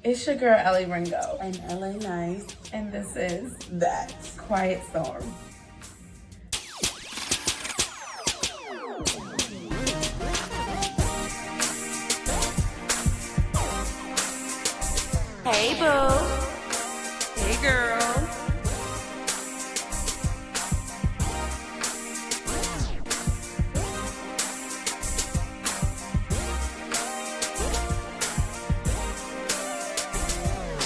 It's your girl AliRenGo and LA.Nice, and this is That's Quiet Storm. Hey, boo. Hey, girl.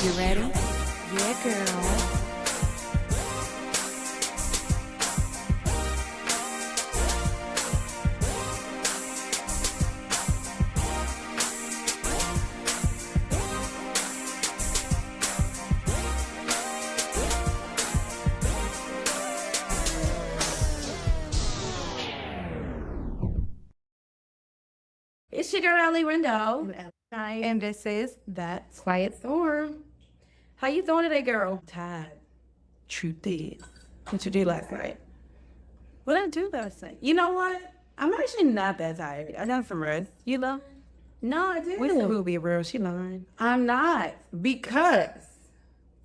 You ready? Yeah, girl. It's your girl, AliRenGo. And this is That's Quiet Storm. How you doing today, girl? tired. Truth is. What you do last night? What did I do last night? You know what? I'm actually not that tired. I got some rest. You know? No, I didn't. We will be real. She lying. I'm not. Because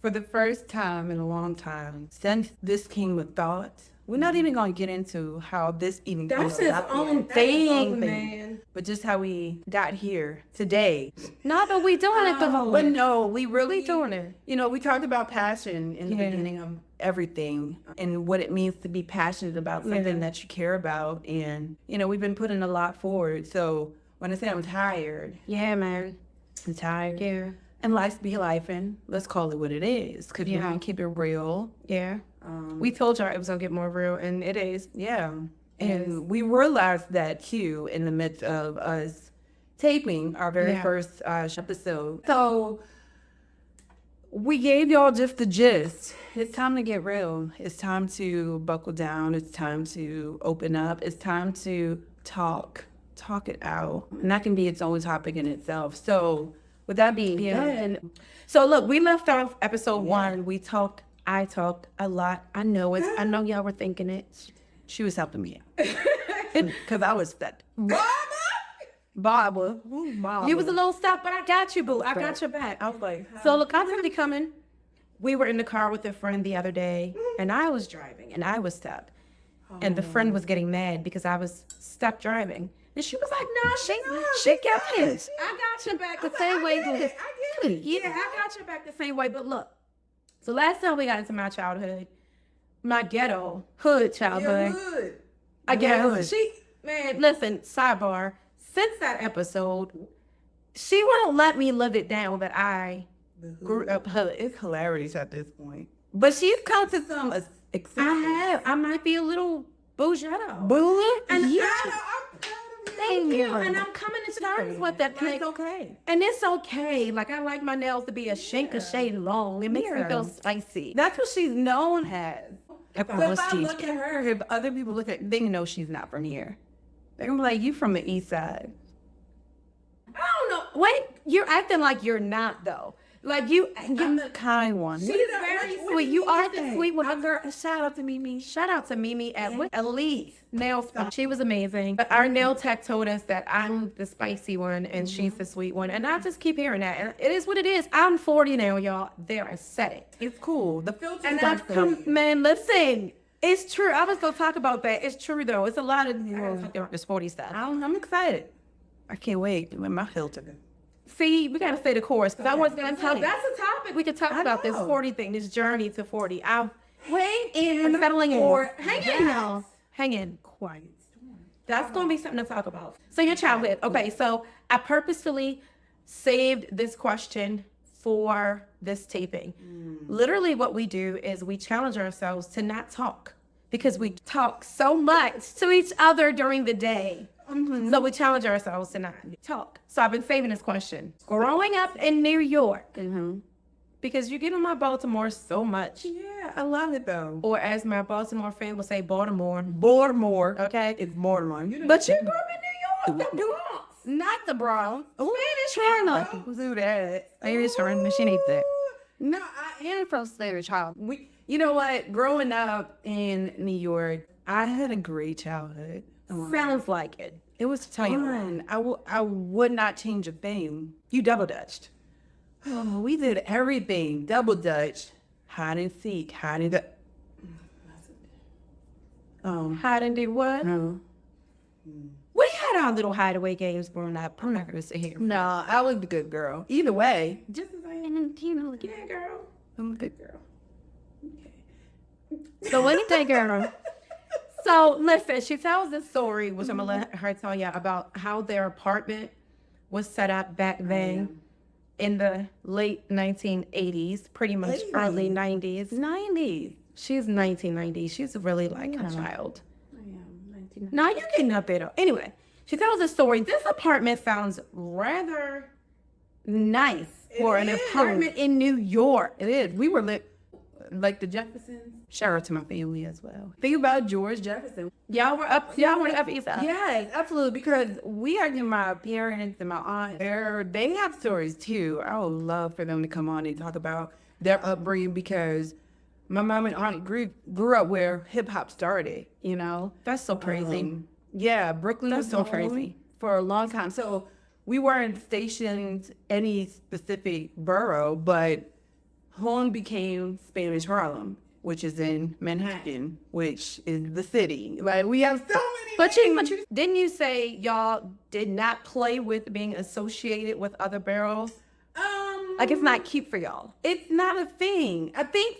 for the first time in a long time, since this came with thoughts, we're not even going to get into how this even That's came his about. own That's his thing, own man. But just how we got here today. No, but we doing it for But no, we really doing it. You know, we talked about passion in the beginning of everything and what it means to be passionate about something that you care about. And, you know, we've been putting a lot forward. So when I say I'm tired, Yeah, man. I'm tired. Yeah. And life's be lifing. Let's call it what it is. Because we're going to keep it real. Yeah. We told y'all it was gonna get more real, and it is. Yeah. And we realized that too in the midst of us taping our very first episode. So we gave y'all just the gist. It's time to get real. It's time to buckle down. It's time to open up. It's time to talk it out. And that can be its own topic in itself. So with that being said, so look, we left off episode 1. I talked a lot. I know it. I know y'all were thinking it. She was helping me out. Because I was that. Baba. You was a little stuck, but I got you, boo. I got your back. I was like, So look, I'm really coming. We were in the car with a friend the other day, and I was driving, and I was stuck. And the friend was getting mad because I was stuck driving. And she was like, no, she got this. I got your back the same way. I get it. Yeah, I got your back the same way. But look, so last time we got into my childhood, my ghetto hood childhood. Good. I guess man, listen, sidebar. Since that episode, she won't let me live it down that I grew up hood. it's hilarious at this point. But she's come to some. I might be a little bougetto. Bully? And I'm yeah, proud of you. thank you. And I'm coming to terms with that. It's okay. And it's okay. Like, I like my nails to be a shade long. It makes me feel spicy. That's what she's known as. If Let's I teach. look at her, if other people look at, they know she's not from here. They're gonna be like, you from the east side. I don't know. Wait, you're acting like you're not, though. Like, I'm the kind one. she's very sweet. You are the sweet one. Girl, shout out to Mimi. Shout out to Mimi at Elite Nail Spa. She was amazing. But our nail tech told us that I'm the spicy one and she's the sweet one. And I just keep hearing that. And it is what it is. I'm 40 now, y'all. There, I said it. It's cool. The filter. And I've come, man, listen. It's true. I was gonna talk about that. It's true though. It's a lot of this 40 stuff. I'm excited. I can't wait with my filter. See, we gotta stay the course because I was gonna tell you. That's a topic. We could talk about this know. 40 thing, this journey to 40. I'm in settling in. hang in, y'all. Hang in. Quiet. That's gonna be something to talk about. So your childhood. Okay, so I purposefully saved this question for this taping. Literally what we do is we challenge ourselves to not talk because we talk so much to each other during the day. So we challenge ourselves to not talk. So I've been saving this question. Growing up in New York, because you get on my Baltimore so much, Yeah, I love it though. or as my Baltimore friend would say, Baltimore. Baltimore. Okay? It's Baltimore. But you grew up in New York, the Bronx. Not the Bronx. Spanish Harlem. Who's do that? Spanish Harlem, she needs that. No, I am from Spanish child. You know what? Growing up in New York, I had a great childhood. Sounds like it. It was fun. I would not change a thing. You double dutched. Oh, we did everything. Double Dutch, hide and seek, hide and Hide and do what? no. We had our little hideaway games growing up. I'm not gonna sit here. No, I was the good girl. Either way, just as I am. Yeah, girl. I'm a good girl. So anything, girl. So listen, she tells this story, which I'm gonna let her tell you about how their apartment was set up back then in the late 1980s, pretty much early 90s. 90s. She's 1990s. She's really like a child. I am 1990s. Now you're getting up there though. Anyway, she tells a story. This apartment sounds rather nice for an apartment in New York. It is. We were like the Jeffersons. Shout out to my family as well. Think about George Jefferson. Y'all were up east side. Yes, absolutely. Because we are in my parents and my aunt. They have stories too. I would love for them to come on and talk about their upbringing because my mom and aunt grew up where hip hop started. You know, That's so crazy. yeah, Brooklyn That's was so home crazy. for a long time. So we weren't stationed any specific borough, but home became Spanish Harlem, which is in Manhattan, which is the city. Like we have so many. But you didn't you say y'all did not play with being associated with other barrels? Like it's not cute for y'all. It's not a thing. I think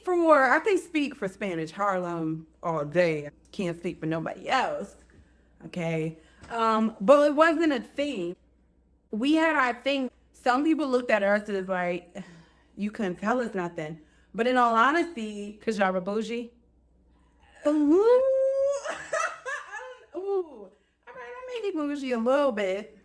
speak for Spanish Harlem all day. I can't speak for nobody else. Okay. But it wasn't a thing. We had our thing. Some people looked at us as like, you couldn't tell us nothing. But in all honesty, Cause y'all were bougie. ooh, all right, I may be bougie a little bit.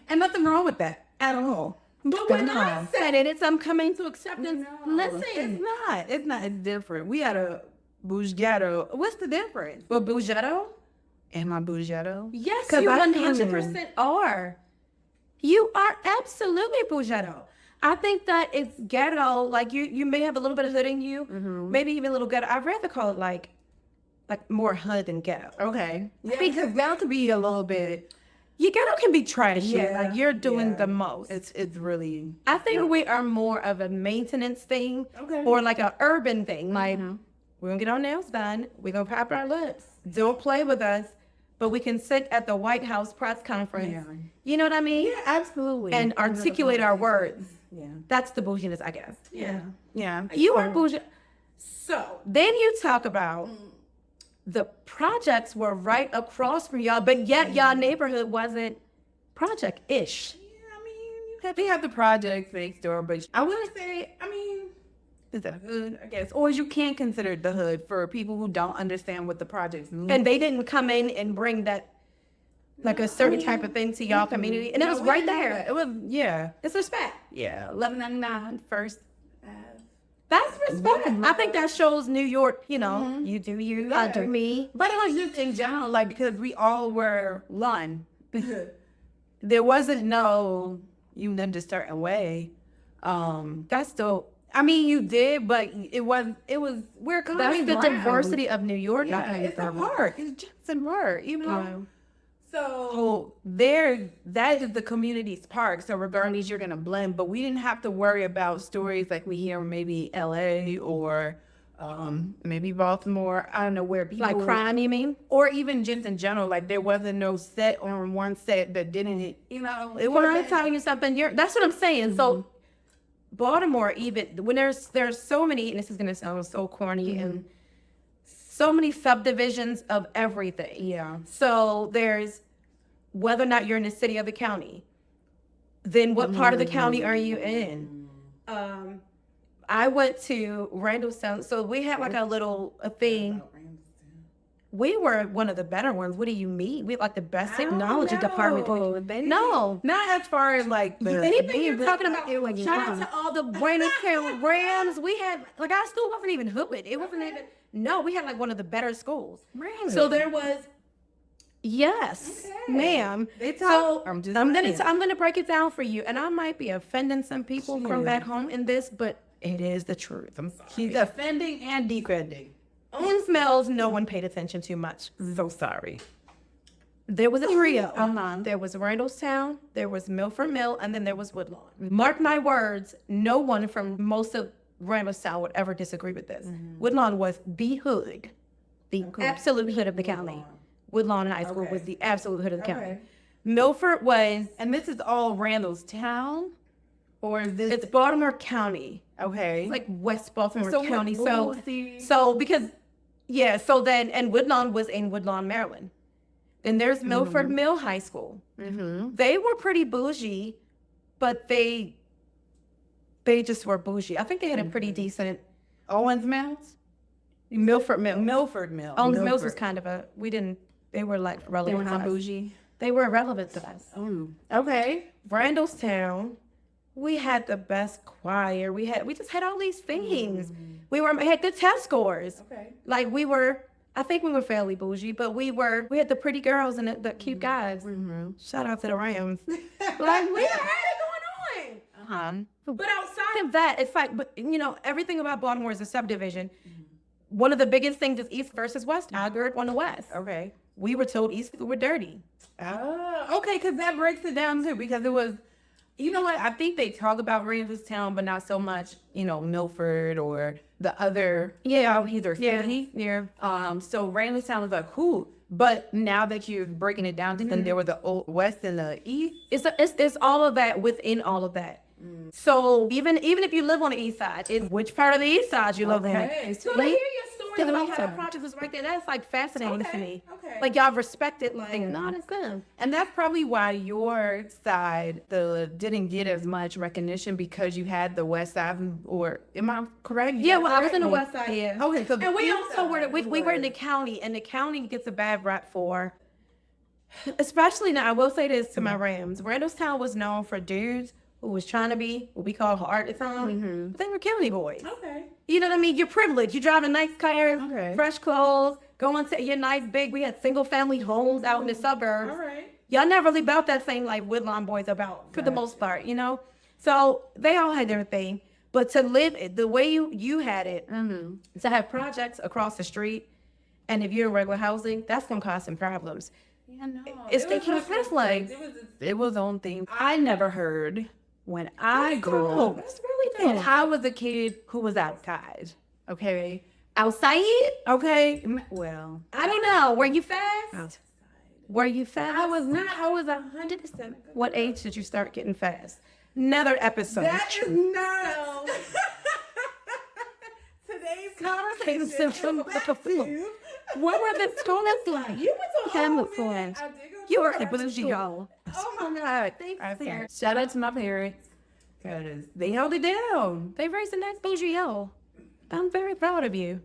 And nothing wrong with that at all. But when I said it, it's I'm coming to acceptance. Listen. It's not. It's different. We had a bougetto. What's the difference? But bougetto? Am I bougetto? Yes, 'Cause you I 100% are. You are absolutely bougetto. I think that it's ghetto. Like you may have a little bit of hood in you, maybe even a little ghetto. I'd rather call it like more hood than ghetto. Okay. Yeah, because that could be a little bit. Your ghetto can be trashy. Yeah, Like you're doing yeah. the most. It's really. I think we are more of a maintenance thing, Okay. or like an urban thing. Like we're gonna get our nails done. We're gonna pop our lips. Don't play with us, but we can sit at the White House press conference. Yeah. You know what I mean? Yeah, absolutely. And articulate our words. Yeah. That's the bouginess, I guess. Yeah. Yeah. You are bougie. So then you talk about the projects were right across from y'all, but yet y'all neighborhood wasn't project-ish. I mean, they have the projects next door, but I wouldn't say, I mean, is that hood, I guess? Or you can consider it the hood for people who don't understand what the projects mean. And they didn't come in and bring that, like a certain type of thing to y'all community. And it was right there. It was, yeah. It's respect. Yeah. 1199 first. That's respect. I think that shows New York, you know, you do you, I do me. But it was just in general, like, because we all were one. There wasn't no, you lived a certain way. That's dope. I mean, you did, but we're That's coming the around. diversity of New York. Yeah, it's a part. It's just a part, you know? Wow. So that is the community's park. So regardless, you're gonna blend. But we didn't have to worry about stories like we hear maybe LA or maybe Baltimore. I don't know where people Like crime, you mean? or even just in general. Like there wasn't no set on one set that didn't. You know, it When I'm wasn't. telling you something, that's what I'm saying. So Baltimore, even when there's so many, and this is gonna sound so corny, and so many subdivisions of everything. Yeah. So there's whether or not you're in the city or the county. Then what part of the county are you in? I went to Randallstown, so we had like a thing. We were one of the better ones. What do you mean? We had like the best technology department. No. Not as far as like the Anything you're talking about, shout out to all the Randallstown Rams. We had, like, our school wasn't even hood. It wasn't even, no, we had like one of the better schools. Really? So there was, yes, ma'am. They So talk- I'm just I'm saying. gonna break it down for you, and I might be offending some people from back home in this, but it is the truth. I'm sorry. She's offending and defending. On smells, no one paid attention to much. So sorry. There was a trio. Uh-huh. There was Randallstown, there was Milford Mill, and then there was Woodlawn. Mark my words, no one from most of Randallstown would ever disagree with this. Woodlawn was the hood, the absolute hood of the county. Woodlawn High School was the absolute hood of the county. Milford was, And this is all Randallstown? Or is this... it's Baltimore County. Okay. It's like West Baltimore So County. what- So because, yeah, so then, and Woodlawn was in Woodlawn, Maryland. Then there's Milford Mill High School. They were pretty bougie, but they just were bougie. I think they had a pretty decent Owens Mills? Milford Mill. Milford Mill. Owens Mills was kind of they were like They relevant were to not us. bougie. They were relevant to us. Okay. Randallstown, we had the best choir. We just had all these things. We had good test scores. Okay. Like I think we were fairly bougie, but we had the pretty girls and the cute guys. Shout out to the Rams. Like we had it going on. But outside of that, it's like, but everything about Baltimore is a subdivision. One of the biggest things is East versus West. I grew up on the West. Okay. We were told East people were dirty. Oh, okay, because that breaks it down too, because it was, you know what, I think they talk about Randallstown, but not so much, Milford or the other either city. Yeah. So Randallstown was like, cool. But now that you're breaking it down, then there was the old West and the East. It's all of that within all of that. So even if you live on the East Side, it's which part of the East Side you live in. So to hear your story, Like how the project was right there. That's like fascinating to me. Okay. Like y'all respect it. Like no, that's good. And that's probably why your side didn't get as much recognition, because you had the West Side, or am I correct? Yeah, well, I was in the West Side. Yeah. Okay, so And we also were in the county, and the county gets a bad rap for, especially now. I will say this to my Rams: Randallstown was known for dudes who was trying to be what we call hard at the time. But they were county boys. Okay. You know what I mean? You're privileged. You drive a nice car, Okay. fresh clothes, going to your nice big. We had single family homes out in the suburbs. All right. Y'all never really about that thing like Woodlawn boys about for the most part, So they all had their thing. But to live it the way you had it, to have projects across the street, and if you're in regular housing, that's gonna cause some problems. Yeah, no. It's thinking of this like It was on thing. I never heard when I grew up. that's really And good. I was a kid who was outside. Okay. Outside? Okay. Well, I don't know. Were you fast? Were you fast? I was not. I was 100%. What age did you start getting fast? Another episode. That is not today's conversation. What were the students like? You went to Hamlet Harlem, friends. I did go to You were Harlem. a bougie y'all. Oh my God. Thanks, Sarah. Shout out to my parents, because they held it down. They raised a nice bougie yo. I'm very proud of you.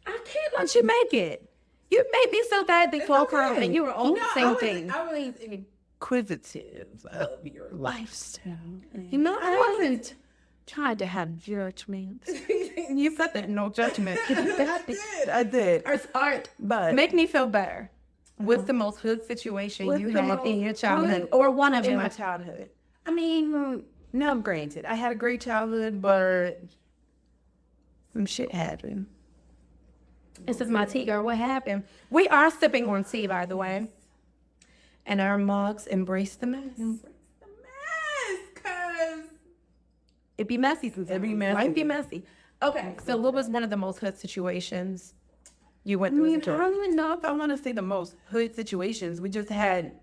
I can't Once you make it, you made me so bad they called her and you were on the same thing. I was Inquisitive of your lifestyle. I wasn't trying to have judgment. You said that, no judgment. I did. It's art. But Make me feel better. What's the most hood situation What's you the had most in your childhood? hood Or one of in them? my childhood. I mean, no, granted, I had a great childhood, but some shit happened. This is my tea, girl. What happened? We are sipping on tea, by the way. And our mugs embrace the mess. the mess, cause It'd be messy sometimes. It'd be messy. Might be messy. Okay, so what was one of the most hood situations you went I through? mean, as I a don't child? even know if I want to say the most hood situations. We just had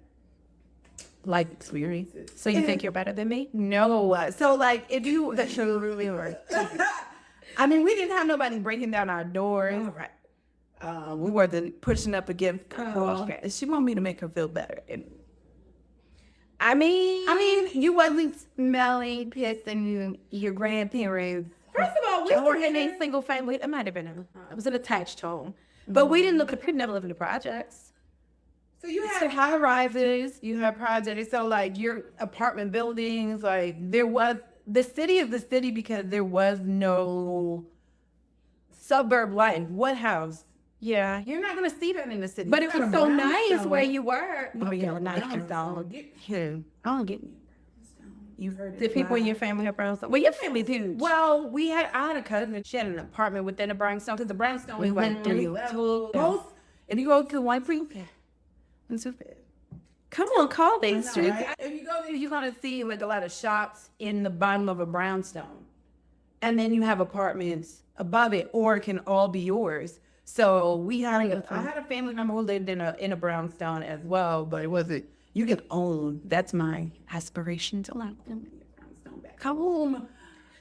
life experiences. So you think you're better than me? No. So, like, if you, that should really work. I mean, we didn't have nobody breaking down our doors. right. We wasn't pushing up against Oh. okay. She want me to make her feel better. And I mean, you wasn't smelling piss and your grandparents. first of all, we or were in a single family. It might have been it was an attached home. But we didn't we never live in the projects. so you So had high rises, you have projects. So like your apartment buildings, like the city is the city because there was no suburb life. What house? Yeah. You're not gonna see that in the city. But it was so nice where you were. Oh yeah, nice dog. I don't get you heard The people in your family have brownstone. Well, your family's huge. Well, I had a cousin. She had an apartment within the brownstone, because the brownstone was like 3 levels. Both, and you go to one prefect. It's too bad. Come on, call these streets. Right? If you go there, you're gonna see like a lot of shops in the bottom of a brownstone, and then you have apartments above it, or it can all be yours. So I had a family member who lived in a brownstone as well, but it wasn't. You can own. That's my aspiration to live in a brownstone back home.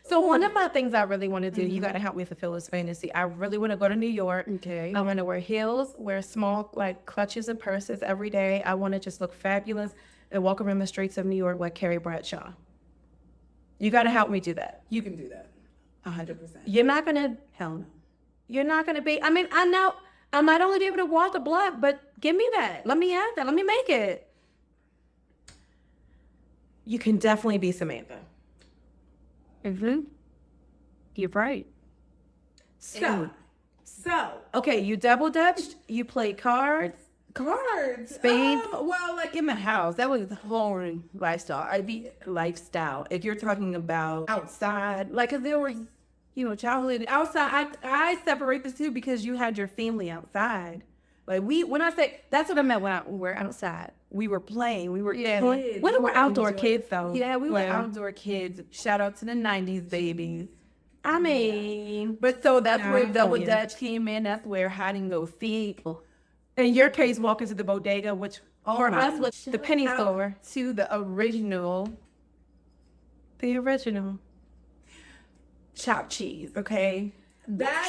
So one of my things I really want to do, you got to help me fulfill this fantasy. I really want to go to New York. Okay. I want to wear heels, wear small like clutches and purses every day. I want to just look fabulous and walk around the streets of New York like Carrie Bradshaw. You got to help me do that. You can do that. 100%. You're not going to, hell no. You're not going to be, I mean, I know I might only be able to walk the block, but give me that. Let me have that. Let me make it. You can definitely be Samantha. Mm-hmm. You're right. So, Okay, you double dutched, you played cards. cards. Spades. Well, like in my house, that was the whole lifestyle. If you're talking about outside, like, cause there was, childhood outside. I separate the two because you had your family outside. Like when I say, that's what I meant when we were outside. We were playing. We were kids. We were outdoor kids though. Yeah, we were outdoor kids. Shout out to the 90s babies. I mean, But so that's where I Double feel you. Dutch came in. That's where hide and go seek. in your case, walk into the bodega, which for us was the penny store. To the original The original. chopped cheese, okay?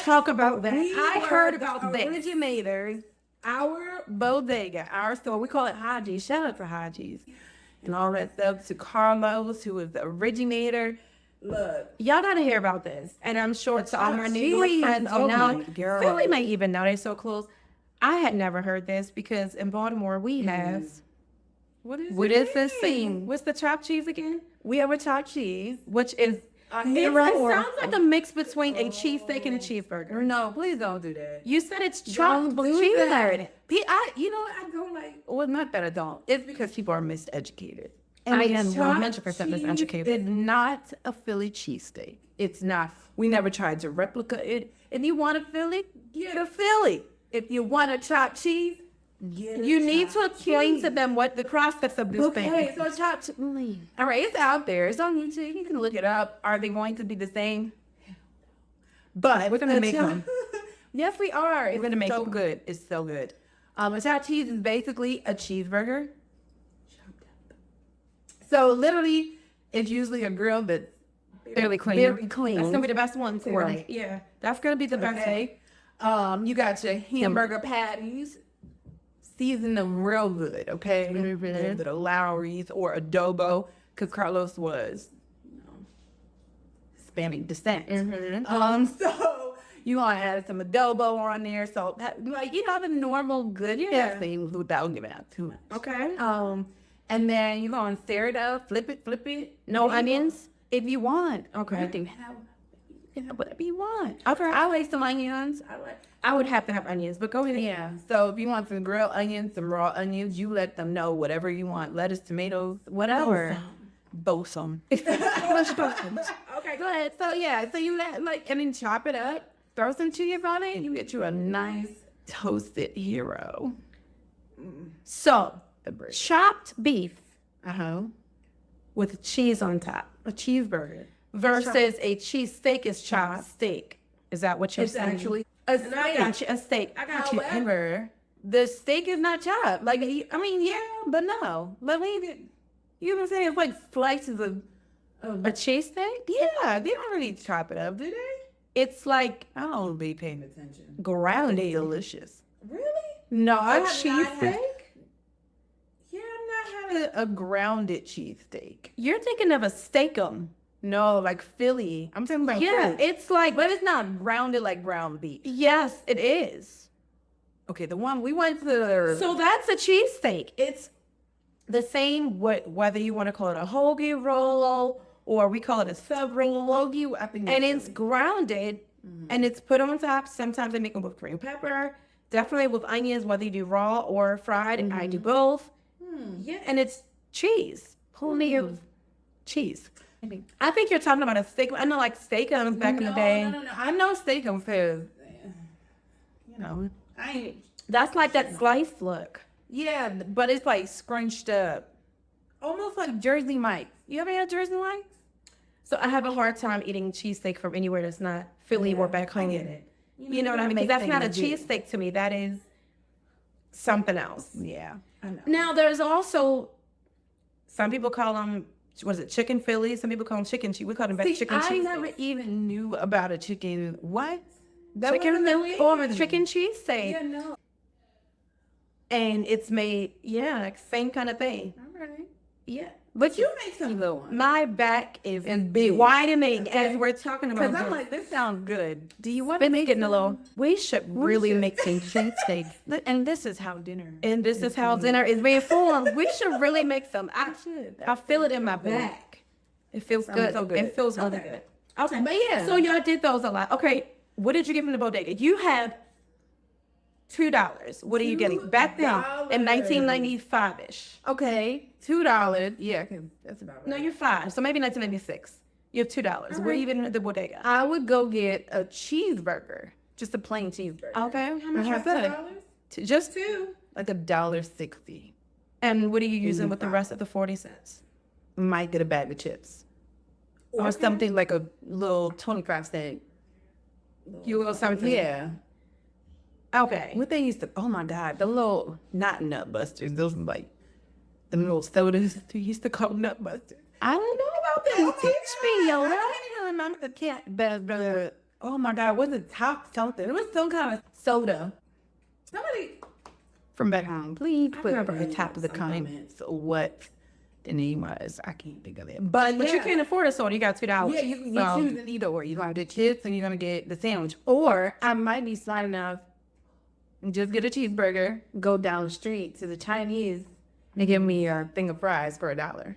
Talk about that. I heard about the this. originators, our bodega, our store. We call it Haji's. Shout out for Haji's. And all that stuff to Carlos, who was the originator. Look, Y'all gotta hear about this. And I'm sure to all my New York Cheese. friends, Oh now my girl. Philly may even know they're so close. I had never heard this because in Baltimore we have What is this thing? What's the chopped cheese again? We have a chopped cheese. Which is it sounds like a mix between a cheesesteak and a cheeseburger. No, please don't do that. You said it's chopped Don't do cheese. that. I go like, well, not that I don't. It's because people are miseducated. I am chopped 100% miseducated. It's not a Philly cheesesteak. It's not. We never tried to replicate it. If you want a Philly, get a Philly. If you want a chopped cheese, get a You need to chopped explain cheese. to them what the process of this thing Okay, is. so chopped. All right, it's out there. It's on YouTube. You can look it up. Are they going to be the same? But We're gonna make one. Yes, we are. It's gonna make so one. good. It's so good. A chopped cheese is basically a cheeseburger. So literally, it's usually a grill that's Fairly clean. very clean. That's gonna be the best one too. Right. Yeah, that's gonna be the best. Okay. You got your hamburger patties. Season them real good, okay? A little bit of Lowry's or adobo, because Carlos was, Hispanic descent. So you want to add some adobo on there, so that, the normal good things without giving out too much. Okay. And then you're gonna stir it up, flip it. No onions? If you want. Okay. You can have whatever you want. Okay. I like some onions. I would have to have onions, but go ahead. Yeah. So if you want some grilled onions, some raw onions, you let them know whatever you want. Lettuce, tomatoes, whatever. Bosom. Okay. Go ahead. So yeah. So you and then chop it up, throw some cheese on it, and you get you a nice toasted hero. So, chopped beef Uh-huh. with cheese on top A cheeseburger. versus a cheese steak is chopped steak. Is that what you're It's saying? actually a steak. I got you. A steak. I got you. However, the steak is not chopped. Like, I mean, yeah, but no. Let me, you know what I'm saying? It's like slices of A cheese steak? yeah, they don't really chop it up, do they? It's like I don't be paying attention. ground Delicious. really? No, I a have cheese not steak. had- Yeah, I'm not having. A grounded cheesesteak. You're thinking of a steakum. No, like Philly. I'm talking about Yeah, Philly. it's like, But it's not grounded like ground beef. yes, it is. Okay, the one we went to. So that's a cheesesteak. It's the same whether you want to call it a hoagie roll or we call it a sub roll. Hoagie, I think. And it's grounded and it's put on top. Sometimes they make them with green pepper, definitely with onions, whether you do raw or fried. And I do both. Yeah, and it's cheese. Plenty of cheese. I think you're talking about a steak. I know like steakums back in the day. No. I know steak and fizz. I ain't. That's like that sliced look. Yeah, but it's like scrunched up. Almost like Jersey Mike's. You ever had Jersey Mike's? So I have a hard time eating cheesesteak from anywhere that's not Philly or back home. I get it. You know what I mean? 'Cause that's not a cheesesteak to me. That is something else. Yeah. I know. Now there's also some people call them, what is it, chicken Philly? Some people call them chicken cheese. We call them chicken I cheese. never even knew about a chicken. What? That Chicken wasn't Philly or a chicken cheese steak. Yeah, no. And it's made, yeah, like same kind of thing. All right. Yeah. But you make some little ones. My back is big. widening as we're talking about Because I'm this. like, this sounds good. Do you want to It's make getting a some? little. We should really make some cheesesteaks. And this is how dinner. And this is how dinner is being formed. We should really make some. I feel it in my back. It feels good. so good. It feels really good. Okay. But yeah. So y'all did those a lot. Okay. What did you give in the bodega? You have $2. What are you getting? Back then in 1995-ish. Okay, $2. Yeah, 'cause that's about right. No, you're fine. So maybe 1996. You have $2. What are you getting at the bodega? I would go get a cheeseburger, just a plain cheeseburger. Okay. How much was $2? Just Two. Like $1.60. And what are you using with the rest of the 40 cents? Might get a bag of chips. Or something like a little 25-cent. You will something. Yeah. Okay. What they used to, oh my God, the little, not nut busters, those like, the little sodas they used to call nut busters. I don't know about that. Teach me, yo. I can't even remember the oh my God, was it top something? It was some kind of soda. Somebody. From back home, please put remember at the it. top of the comments what the name was. I can't think of it. But you yeah. can't afford a soda. You got $2. Yeah, you choose an either or. You're going to get chips and you're going to get the sandwich. Or I might be smart enough and just get a cheeseburger, go down the street to the Chinese and give me a thing of fries for $1.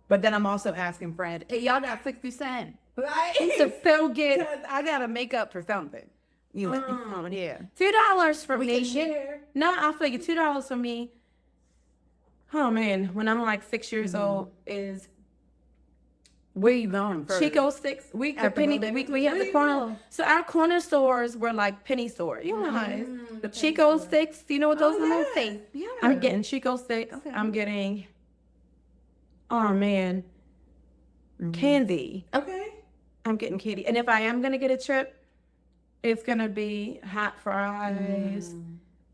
But then I'm also asking Fred, hey, y'all got 60 cents. Right. To still get, I got to make up for something. You know, yeah. $2 for me. Share. No, I'll figure $2 for me. Oh man, when I'm like 6 years old is Where you going first? Chico sticks. We the penny. We have the corner. So our corner stores were like penny stores. You know how it is. The Chico sticks. You know what those are? Things. Yeah. I'm getting Chico sticks. I'm getting. Oh man, candy. Okay. I'm getting candy. And if I am gonna get a trip, it's gonna be hot fries,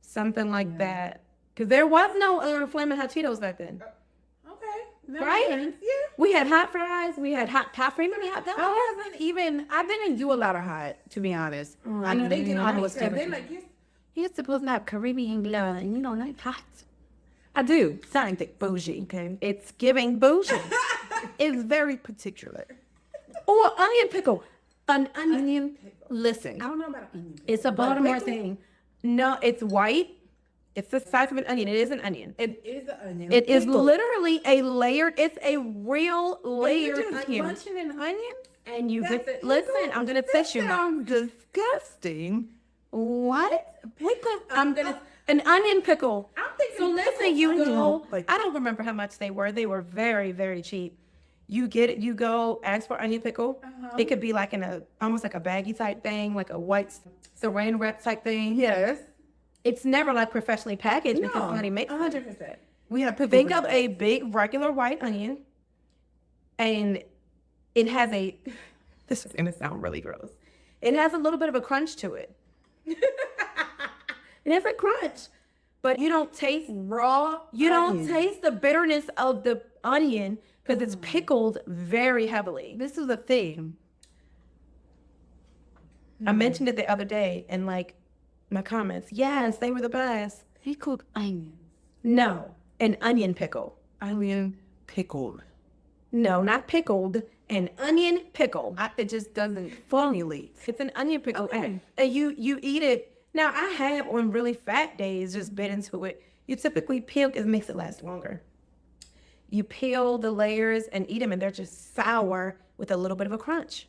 something like that. Because there was no Flamin' Hot Cheetos back then. Okay. That Right? makes sense. Yeah. We had hot fries. We had hot toffee. Remember hot toffee? I didn't do a lot of hot, to be honest. I know they get I on was the They're different. like, yes. You're supposed to have Caribbean blood, and you don't like hot. I do. Something bougie. Okay. It's giving bougie. It's very particular. Or onion pickle. An onion. Listen, I don't know about onion. it's a Baltimore pickle? thing. No, it's white. It's the size of an onion. It is an onion. It is an onion. It is Pickle. literally a layered. It's a real layered just onion. munching an onion? And you That's get, it. listen. I'm gonna text you. Sounds disgusting. What? Pickle? I'm gonna an onion pickle. I'm thinking So listen, pickle. you know, Like- I don't remember how much they were. They were very, very cheap. You get it. You go ask for onion pickle. It could be like in a almost like a baggy type thing, like a white saran wrap type thing. Yes. It's never like professionally packaged because No. somebody makes it. 100%. We have pickle. Think of a big regular white onion, and it has a. This is gonna sound really gross. It has a little bit of a crunch to it. It has a crunch, but you don't taste raw. you don't onion. taste the bitterness of the onion because it's pickled very heavily. This is a thing. I mentioned it the other day in like my comments. Yes, they were the best. Pickled onions. No, an onion pickle. Onion pickled. No, not pickled. An onion pickle. It just doesn't formulate. It's an onion pickle. Okay. And you eat it. Now, I have on really fat days just bit into it. You typically peel, because it makes it last longer. You peel the layers and eat them, and they're just sour with a little bit of a crunch.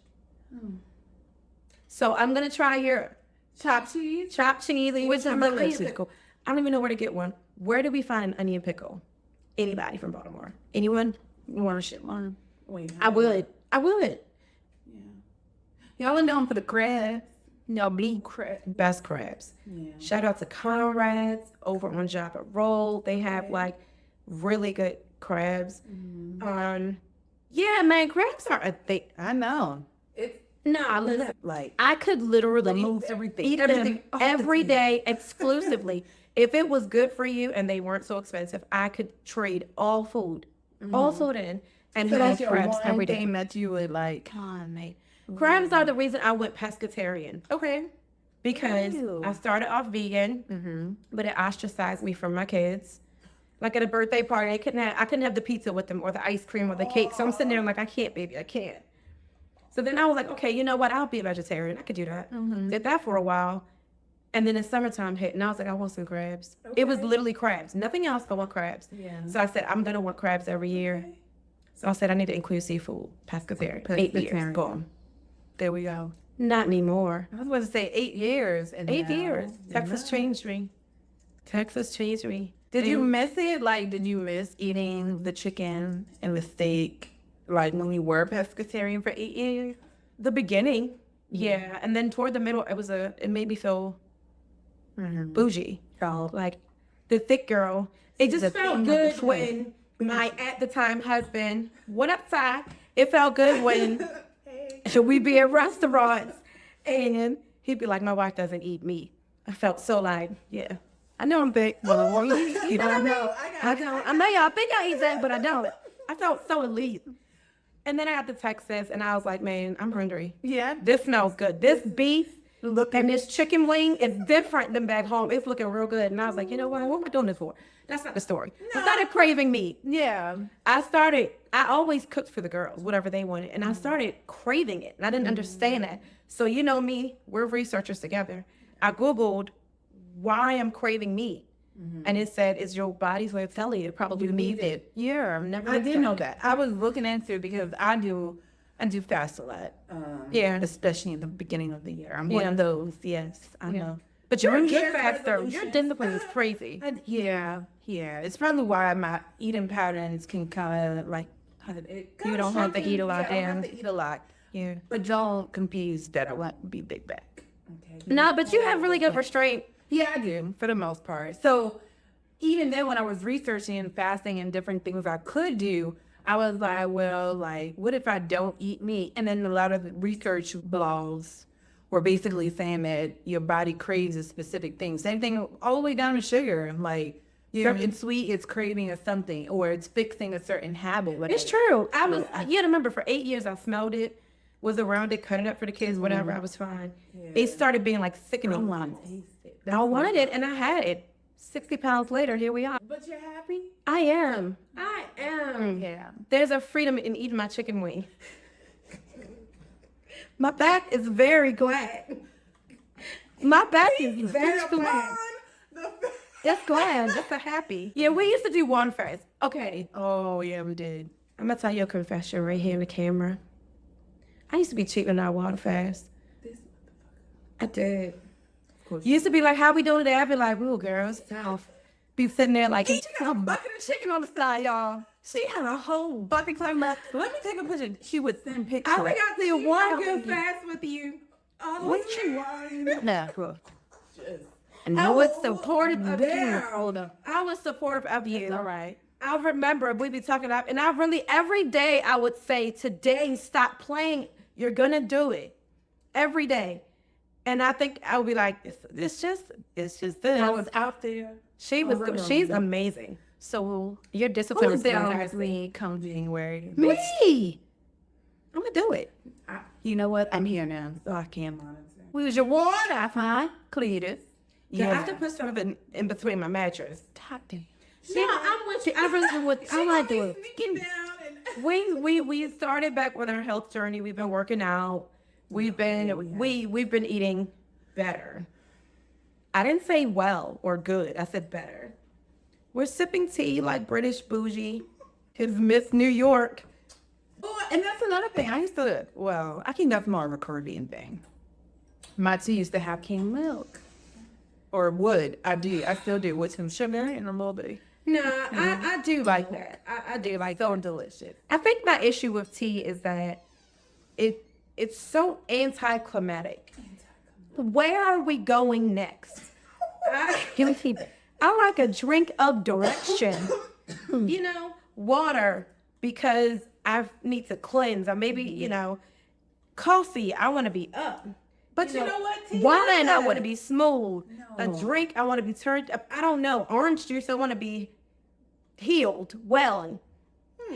So I'm going to try your Chopped cheese. chopped cheese. Which is onion delicious. pickle. I don't even know where to get one. Where do we find an onion pickle? Anybody from Baltimore? Anyone? You want to shit one? Wait. I would. Yeah. Y'all are known for the crabs. No, blue crab. Best crabs. Yeah. Shout out to Conrad's over on Java Roll. They have like really good crabs. Yeah, man, crabs are a thing. I know. It's Nah, listen, Like, I could literally removes everything. eat them every day exclusively. If it was good for you and they weren't so expensive, I could trade all food in and so have that's your crabs one every day. thing that you would like. Come on, mate. Crabs are the reason I went pescatarian Okay. because Ew. I started off vegan, but it ostracized me from my kids. Like at a birthday party, I couldn't have the pizza with them or the ice cream or the cake. So I'm sitting there I'm like, I can't, baby, I can't. So then I was like, okay, you know what? I'll be a vegetarian. I could do that. Did that for a while. And then the summertime hit, and I was like, I want some crabs. It was literally crabs. Nothing else, I want crabs. Yeah. So I said, I'm going to want crabs every year. So I said, I need to include seafood. Pescatarian. 8 years. Boom. There we go. Not anymore. I was going to say 8 years. And 8 now- years. Texas changed me. Texas changed me. Did you miss it? Like, did you miss eating the chicken and the steak? Like, when we were pescatarian for 8 years? The beginning, yeah. And then toward the middle, it made me feel bougie. Like the thick girl. It just felt good when my at the time husband went outside. It felt good when we be at restaurants and he'd be like, my wife doesn't eat meat. I felt so like, yeah. I know I'm big. Well, you know, I don't. I know y'all think I eat that, but I don't. I felt so elite. And then I got to Texas and I was like, man, I'm hungry. Yeah. This smells good. This beef and this chicken wing is different than back home. It's looking real good. And I was like, you know what? What am I doing this for? That's not the story. I started craving meat. Yeah. I always cooked for the girls, whatever they wanted. And I started craving it. And I didn't understand that. So you know me, we're researchers together. I Googled why I'm craving meat. And it said, it's your body's way of telling you probably need it. Yeah. I did know that. I was looking into it because I do fast a lot. Yeah. Especially in the beginning of the year. I'm one of those. Yes, I know. But you're a good faster. Your discipline is crazy. Yeah. It's probably why my eating patterns can kind of like, You don't have to eat a lot, I don't have Dan. to eat a lot. Yeah. But don't confuse that I want to be big back. No, but you have really good restraint. Yeah, I do, for the most part. So even then when I was researching fasting and different things I could do, I was like, well, like, what if I don't eat meat? And then a lot of the research blogs were basically saying that your body craves a specific thing. Same thing all the way down to sugar. Like, certain sweet is craving of something, or it's fixing a certain habit. It's true. You had to remember for 8 years I smelled it, was around it, cut it up for the kids, whatever. I was fine. It started being like sickening. I want to taste it. I wanted it, and I had it. 60 pounds later, here we are. But you're happy? I am. Yeah. There's a freedom in eating my chicken wing. My back is very glad. My back is very glad. It's glad. It's a happy. Yeah, we used to do one fast. Okay. Oh, yeah, we did. I'm going to tell you a confession right here in the camera. I used to be cheating on our water fast. I did. You used to be like, how we doing today? I'd be like, ooh, girls, South. Be sitting there like, She got a bucket of chicken on the side, y'all. She had a whole bucket talking about, let me take a picture. She would send pictures. I think I did one good fast with you. What you want? No, bro. And I I was was supportive of you. Hold on. I was supportive of you. All right. I remember we'd be talking up, and I really, every day I would say, today, stop playing. You're going to do it. Every day. And I think I would be like, it's just this. I was out there. She's amazing. So your discipline Who's is there fantastic. come January? Me. I'm going to do it. You know what? I'm here now, so I can monitor. We was your water, fine. Cletus. Yeah. I have to put something in between my mattress. Talk to me. Yeah, I'm with you. I really with I like to do it. We started back with our health journey. We've been working out. We've been eating better. I didn't say well or good. I said better. We're sipping tea like British bougie. It's Miss New York. Oh, and that's another thing. I think that's more of a Caribbean thing. My tea used to have canned milk. Or would. I still do, with some sugar and a little bit. No, I do like that. I do like So delicious. I think my issue with tea is that it's so anticlimactic. Where are we going next? I like a drink of direction. You know, water because I need to cleanse, or maybe, you know, coffee, I want to be up. But you know what? Tia? Wine, I want to be smooth. A drink, I want to be turned up. I don't know. Orange juice, I want to be healed, well,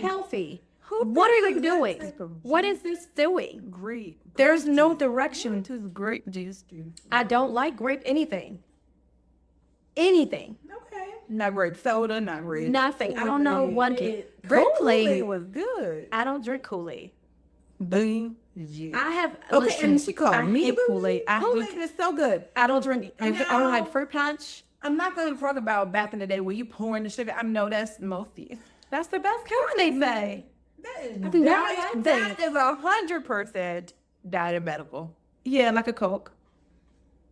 healthy. What are you doing? What is this doing? Grape. There's no direction. This is grape juice. I don't like grape anything. Anything. Okay. Not grape soda, not grape. Nothing. I don't know what it. Kool-Aid Kool-Aid. was good. I don't drink Kool-Aid. Boom. Yeah. I have. Okay, Listen, and she called I me hate Kool-Aid. Kool-Aid is so good. I don't drink it. I don't like fruit punch. I'm not going to talk about back in the day where you pouring the sugar. I know that's most. That's the best kind, they say. That is That is 100% diabetical. Yeah, like a Coke.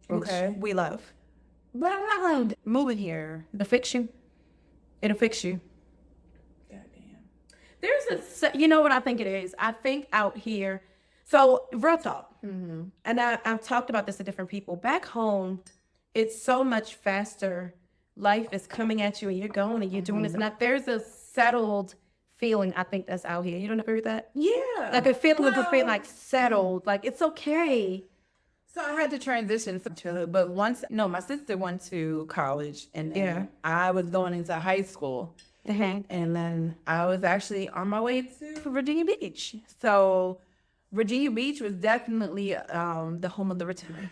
Okay. Which we love. But I'm not going to move it here. It'll fix you. It'll fix you. Goddamn. There's you know what I think it is? I think out here, so real talk, and I've talked about this to different people. Back home, it's so much faster. Life is coming at you and you're going and you're doing this. And there's a settled feeling, I think, that's out here. You don't agree with that? Yeah. Like a feeling of just being like settled. Like it's okay. So I had to transition to, but my sister went to college and then I was going into high school. And then I was actually on my way to Virginia Beach. So Virginia Beach was definitely the home of the return.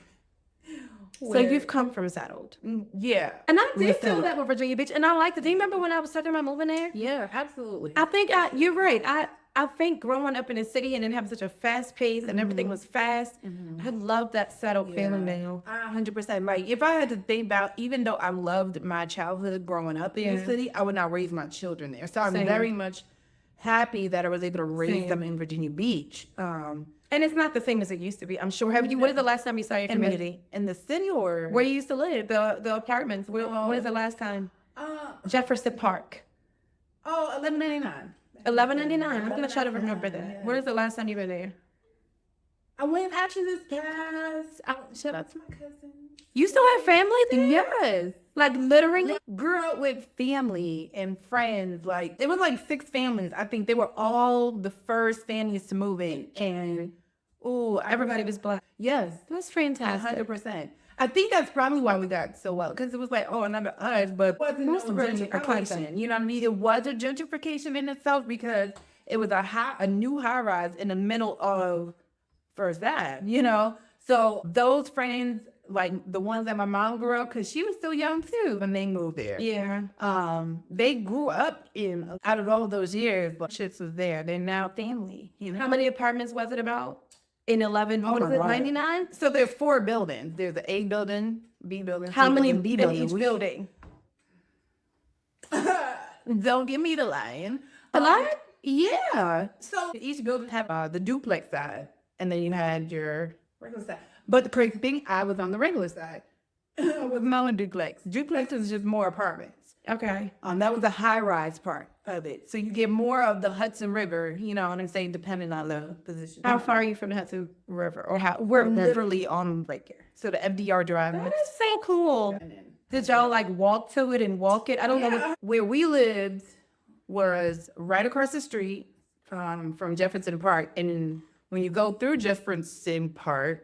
So you've come from settled. Yeah. And I did feel that with Virginia Beach. And I liked it. Do you remember when I was talking about moving there? Yeah, absolutely. I think you're right. I think growing up in the city and then having such a fast pace and everything was fast, I love that settled feeling now. 100%. Like, if I had to think about, even though I loved my childhood growing up in the city, I would not raise my children there. So I'm very much happy that I was able to raise them in Virginia Beach. And it's not the same as it used to be. I'm sure. When is the last time you saw your community? In the city or? Where you used to live, the apartments. When is the last time? Jefferson Park. 1199. 1199. I'm going to try to remember that. When is the last time you were there? I went actually this past. Shout out to my cousin. You still have family there? Yes. Like literally? Grew up with family and friends. Like, it was like 6 families. I think they were all the first families to move in. And, Everybody was black. Yes. That's fantastic. 100%. I think that's probably why we got so well. Because it was like, another us, but Most no gentrification. You know what I mean? It was a gentrification in itself because it was a new high rise in the middle of First Ave, you know? So those friends, like the ones that my mom grew up, because she was still young too when they moved there. Yeah. They grew up out of all those years, but shits was there. They're now family. You know? How many apartments was it about? In 11, what is it, 99? So there's 4 buildings. There's the A building, B building, How C many building, B in building. each building? Don't give me the line. A lot? Yeah. So each building have the duplex side, and then you had your regular side. But the crazy thing, I was on the regular side. I was not on duplex. Duplex is just more apartments. Okay. That was the high-rise part of it. So you get more of the Hudson River, you know what I'm saying, depending on the position. How far are you from the Hudson River? Or how? We're literally on right there. So the FDR Drive. That's so cool. Did y'all like walk to it and walk it? I don't know. Where we lived was right across the street from Jefferson Park. And when you go through Jefferson Park,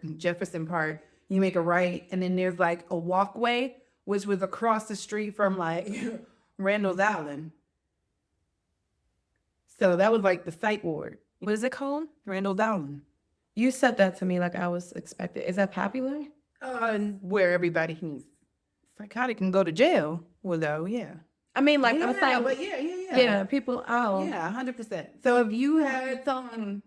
you make a right, and then there's like a walkway, which was across the street from like Randall's Island. So that was like the psych ward. What is it called? Randall's Island. You said that to me like I was expected. Is that popular? Where everybody who's psychotic can go to jail. Well, though, yeah. I mean, like, I'm saying, but yeah, people, Yeah, 100%. So if you had someone,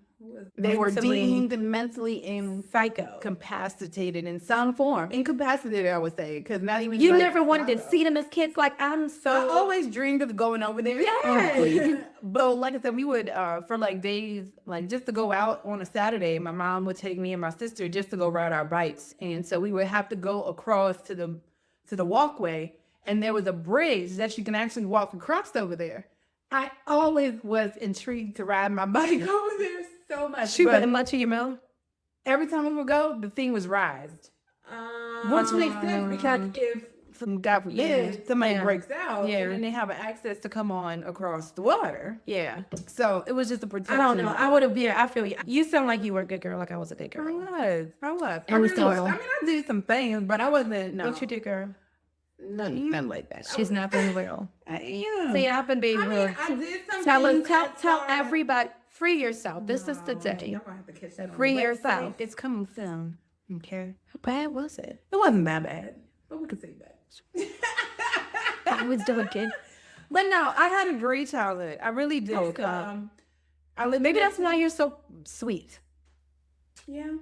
they were deemed mentally incapacitated in some form. Incapacitated, I would say, because not even. You never wanted to see them as kids. Like, I always dreamed of going over there. Yes. But like I said, we would for like days, like just to go out on a Saturday. My mom would take me and my sister just to go ride our bikes, and so we would have to go across to the walkway, and there was a bridge that you can actually walk across over there. I always was intrigued to ride my bike over there so much. She wouldn't much of your mouth? Every time we would go, the thing was rised. Which makes sense because if some God forbid somebody breaks out, and they have access to come on across the water. Yeah. So it was just a protection. I don't know. I would have been. I feel you. You sound like you were a good girl, like I was a good girl. I was. And we still are. I did some things, but I wasn't. No. What you do, girl? Nothing like that. She's not being real. Yeah. See, I've been being real. I did something. Tell everybody. Free yourself. This is the day. Y'all gonna have to catch that on Free the yourself. It's coming soon. Okay. How bad was it? It wasn't that bad. But we can say that. I was joking. But no, I had a great childhood. I really did. Maybe that's why you're so sweet. Yeah.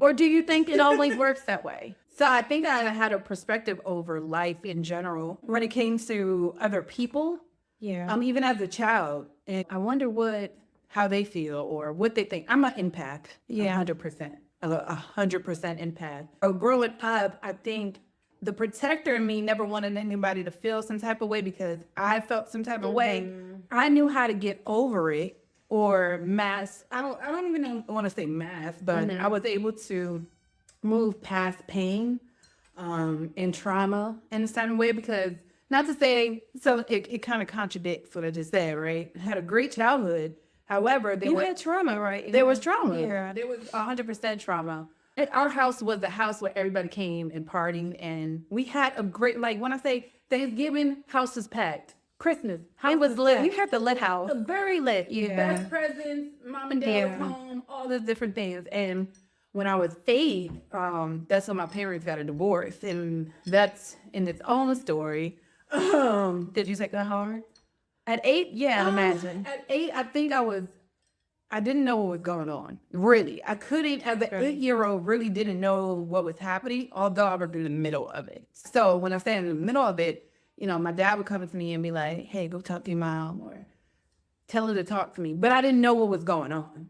Or do you think it always works that way? So I think I had a perspective over life in general when it came to other people. Yeah. Even as a child, and I wonder how they feel or what they think. I'm an empath. Yeah. 100%. 100% empath. Growing up, I think the protector in me never wanted anybody to feel some type of way because I felt some type of way. I knew how to get over it or mask. I don't even want to say mask, but I was able to move past pain and trauma in a certain way because not to say, so it kind of contradicts what I just said, right? I had a great childhood. However, You had trauma, right? there was trauma. Yeah. There was 100% trauma. And our house was the house where everybody came and partied, and we had a great, like when I say Thanksgiving, house was packed. Christmas, house It was lit. packed. You had the lit house. Very lit. Yeah. Best presents, mom and dad was home, all those different things. And when I was 8, that's when my parents got a divorce, and that's in its own story. Did you take that hard? At 8? Yeah, I imagine. At 8, I think I didn't know what was going on. Really. I couldn't, as an 8-year-old, really didn't know what was happening, although I was in the middle of it. So when I say in the middle of it, my dad would come to me and be like, hey, go talk to your mom or tell her to talk to me. But I didn't know what was going on,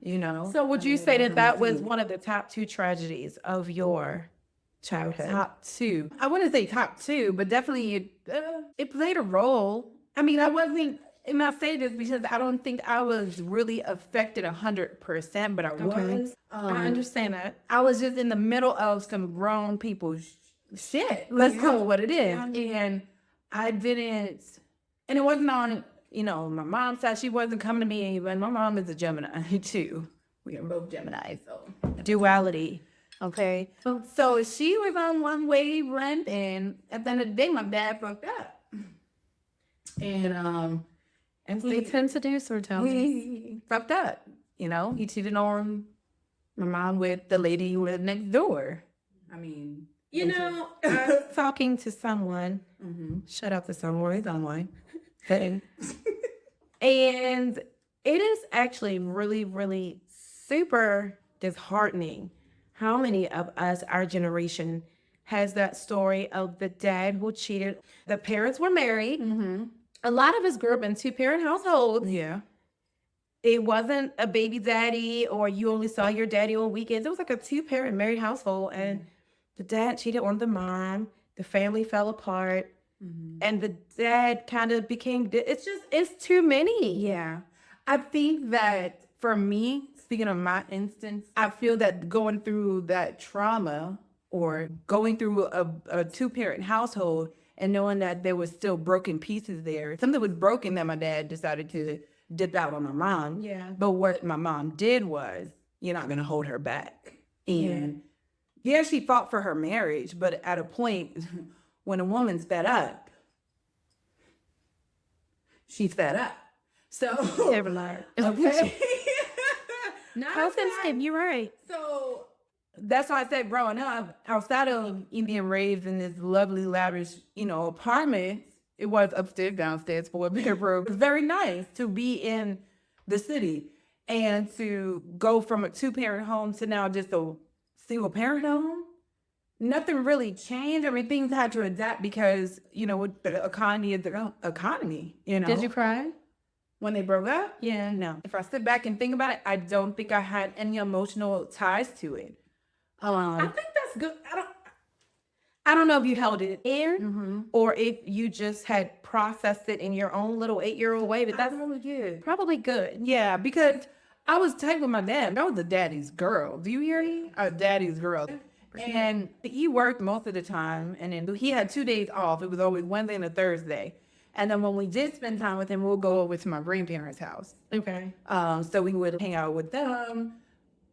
So would you say that was one of the top 2 tragedies of your childhood? Top 2. I wouldn't say top 2, but definitely it played a role. I mean, I wasn't, and I say this because I don't think I was really affected 100%, but I was. I understand that. I was just in the middle of some grown people's shit. Let's call it what it is. And I didn't, and it wasn't on, my mom's side. She wasn't coming to me, but my mom is a Gemini too. We are both Gemini, so. Duality. Okay. So she was on one wavelength, and at the end of the day, my dad fucked up. And He tend to do or tell me. he fucked up. He cheated on my mom with the lady who lived next door. I mean, Talking to someone. Shout out to someone. And it is actually really, really super disheartening how many of us, our generation, has that story of the dad who cheated. The parents were married. A lot of us grew up in 2-parent households. yeah. It wasn't a baby daddy or you only saw your daddy on weekends. It was like a 2-parent married household, and the dad cheated on the mom. The family fell apart, and the dad kind of became. It's too many. Yeah. I think that for me, speaking of my instance, I feel that going through that trauma or going through a 2-parent household and knowing that there was still broken pieces there, something was broken that my dad decided to dip out on my mom. Yeah. But what my mom did was, you're not going to hold her back. And yeah, she fought for her marriage, but at a point when a woman's fed up, she's fed up. So, Never mind. okay. You're right. So that's why I said growing up, outside of being raised in this lovely, lavish, apartment, it was upstairs, downstairs, 4 bedroom. It was very nice to be in the city and to go from a 2-parent home to now just a single-parent home. Nothing really changed. I mean, things had to adapt because, with the economy is the economy, Did you cry? When they broke up? Yeah. No. If I sit back and think about it, I don't think I had any emotional ties to it. I think that's good. I don't know if you held it in or if you just had processed it in your own little 8-year-old way, but that's really good. probably good. Yeah, because I was tight with my dad. I was a daddy's girl. Do you hear me? A daddy's girl. And he worked most of the time, and then he had 2 days off. It was always Wednesday and a Thursday. And then when we did spend time with him, we'll go over to my grandparents' house. Okay. So we would hang out with them,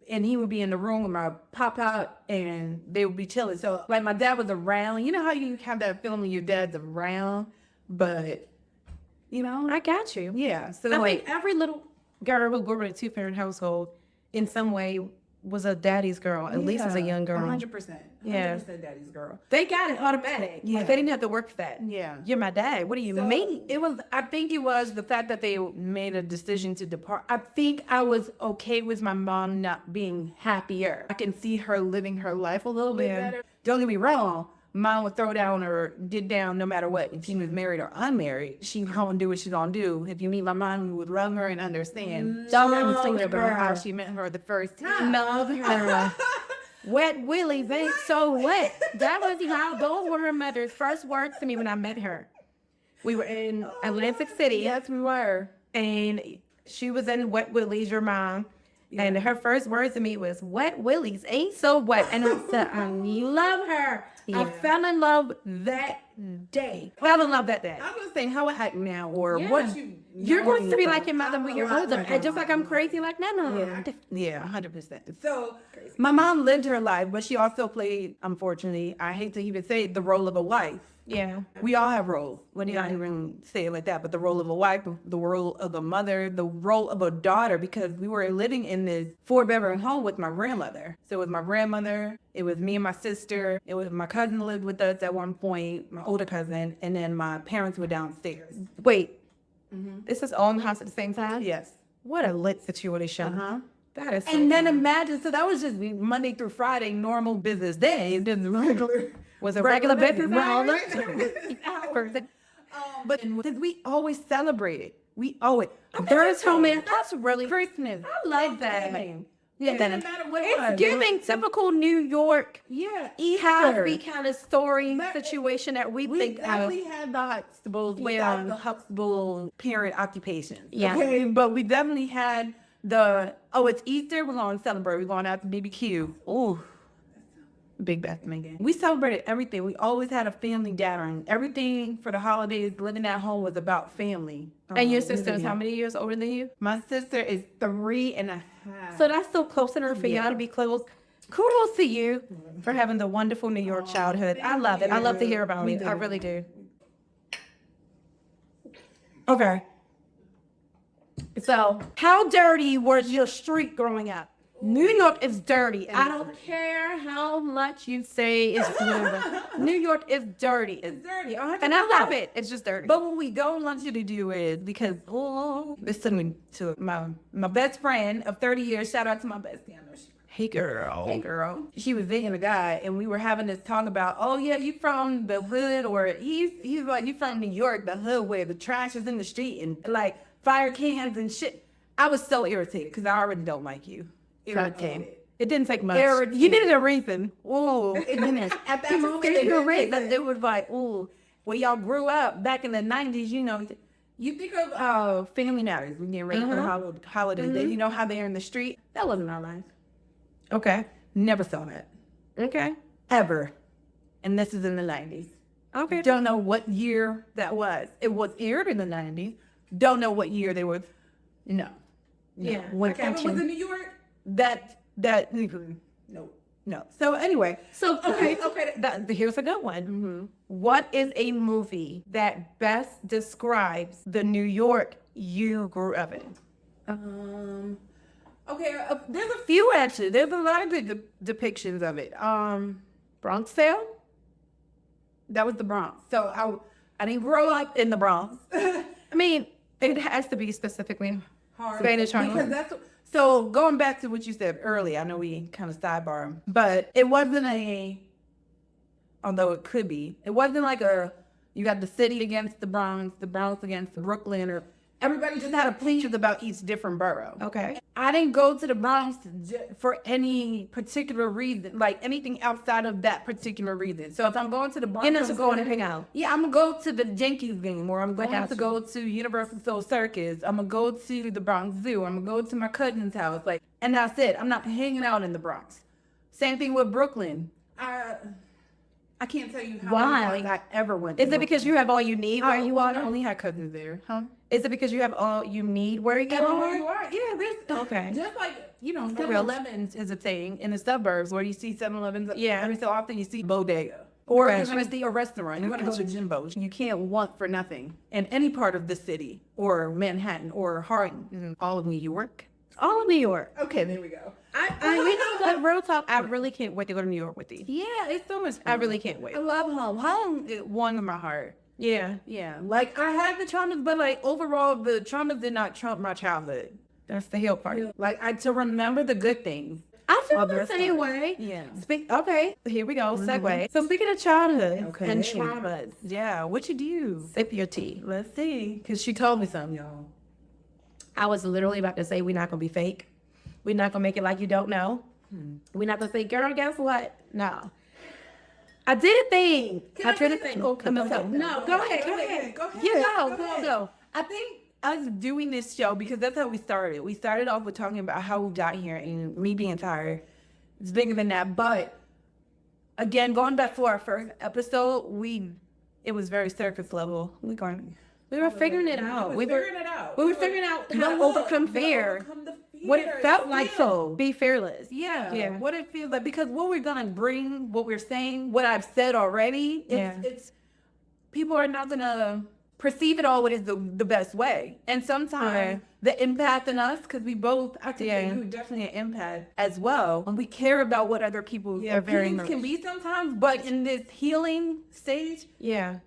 and he would be in the room with my pop-out, and they would be chilling. So, like, my dad was around. You know how you have that feeling when your dad's around, but, you know? I got you. Yeah. So, I like, think every little girl who grew up in a two-parent household in some way was a daddy's girl, at least as a young girl. 100%. Yeah. 100% daddy's girl. They got it automatic. Yeah. Like, they didn't have to work for that. yeah. You're my dad. What do you mean? I think it was the fact that they made a decision to depart. I think I was okay with my mom not being happier. I can see her living her life a little bit Yeah. better. Don't get me wrong. Mom would throw down or get down no matter what. If she was married or unmarried, she gonna do what she's gonna do. If you meet my mom, you would love her and understand. Love I'm thinking about her. how she met her the first time. Love her. Wet willies ain't so wet. That was how those were her mother's first words to me when I met her. We were in Atlantic City. Yes, we were. And she was in Wet Willies, your mom. And her first words to me was, "Wet Willies ain't so wet." And I said, I love her. I fell in love that day. Fell in love that day. I was saying, how it act now, or Yeah. what you. You're going to be like your mother when you're lot older. like And just my like I'm crazy like Nana. Yeah, 100%. So, my mom lived her life, but she also played, unfortunately, I hate to even say it, the role of a wife. Yeah. We all have roles. When you not even say it like that, but the role of a wife, the role of a mother, the role of a daughter, because we were living in this 4-bedroom home with my grandmother. So it was my grandmother, it was me and my sister, it was my cousin lived with us at one point, my older cousin, and then my parents were downstairs. Wait. This is all in the house at the same time? Yes. What a lit situation. Uh-huh. That is so And then imagine, so that was just Monday through Friday, normal business days. Just regular. was a regular business Regular hours. But because we always celebrated. We always. There's so many. That's really Christmas. I love that. Yeah, It doesn't matter what it It's was. giving typical New York Yeah. Cosby kind of story situation that we We think of. definitely had the Huxtables without the Huxtable parent occupation. Yeah. Okay, but we definitely had it's Easter, we're going to celebrate. We're going out to BBQ. Ooh. Big Bethlehem game. We celebrated everything. We always had a family gathering. Everything for the holidays, living at home was about family. And your sister is how many years older than you? My sister is 3.5. So that's so close enough for y'all to be close. Kudos to you for having the wonderful New York childhood. I love it. I love to hear about it. I really do. Okay. So, how dirty was your street growing up? New York is dirty. I don't care how much you say it's dirty. New York is dirty. It's dirty. And I love it. It's just dirty. But what we don't want you to do is, because listen to my best friend of 30 years, shout out to my bestie. I know she. Hey girl. She was dating a guy, and we were having this talk about, oh yeah, you from the hood, or he's like, you from New York, the hood where the trash is in the street and like fire cans and shit. I was so irritated because I already don't like you. Irritated. It didn't take much. Irritated. You needed a reason. Oh, it didn't. At that moment, it was like, oh, when y'all grew up back in the 90s, you know, you think of Family Matters, we getting ready for the holidays. Day. You know how they're in the street? That wasn't our life. Okay. Never saw that. Okay. Ever. And this is in the 90s. Okay. Don't know what year that was. It was aired in the 90s. Don't know what year they were. No. Yeah. When Okay, but was in New York? that no. So anyway, So, okay. Here's a good one. Mm-hmm. What is a movie that best describes the New York you grew up in? okay, there's a few actually. There's a lot of good depictions of it. Bronx Tale? That was the Bronx. So I didn't grow up in the Bronx. I mean, it has to be specifically Spanish Harlem. Because that's so going back to what you said earlier. I know we kind of sidebar, but it wasn't although it could be. It wasn't like you got the city against the Bronx against Brooklyn, or everybody just had opinions about each different borough. Okay. I didn't go to the Bronx for any particular reason, like anything outside of that particular reason. So if I'm going to the Bronx, You're not just going to hang out. yeah, I'm gonna go to the Yankees game, or I'm going got to you. go to Universal Soul Circus. I'm gonna go to the Bronx Zoo. I'm gonna go to my cousin's house, and that's it. I'm not hanging out in the Bronx. Same thing with Brooklyn. I can't tell you how Why? many times I ever went. Is it because you have all you need where you I are? only had cousins there. Huh? Is it because you have all you need where you Everywhere you are? are? Yeah, there's Okay. just like For for real, real. 7-Elevens is a thing in the suburbs where you see 7-Elevens. Yeah. Every so often you see bodega. Or Right. you're going to see a restaurant. You're going to go to Jimbo's. You can't want for nothing in any part of the city or Manhattan or Harlem, all of New York. All of New York. Okay, there we go. You know what? Real talk. I really can't wait to go to New York with you. Yeah, it's so much fun. I really can't wait. I love home. Home is one of my heart. Yeah. Yeah, like I had the traumas, but like overall, the traumas did not trump my childhood. That's the hill part. Like to remember the good things. I feel Oh, the that's same fine. way. Yeah. Okay, here we go. Segue. So speaking of childhood Okay. and traumas, Yeah, what you do? sip your tea. Let's see, cause she told me something, y'all. I was literally about to say we're not gonna be fake. We're not gonna make it like you don't know. We're not gonna say, girl, guess what? No. I did a thing. I did a thing. Okay. No, go ahead. Go ahead. Yeah, go. I think us doing this show, because that's how we started. We started off with talking about how we got here and me being tired. It's bigger than that. But again, going back to our first episode, it was very surface level. We were figuring it out. We were figuring it out. We were figuring out how to overcome fear. What it felt like to be fearless. Yeah. What it feels like, because what we're gonna bring, what we're saying, what I've said already, it's people are not gonna perceive it always the best way. And sometimes the empath in us, because we both, I think you're definitely an empath as well, and we care about what other people's very opinions much. can be sometimes, but in this healing stage, Yeah.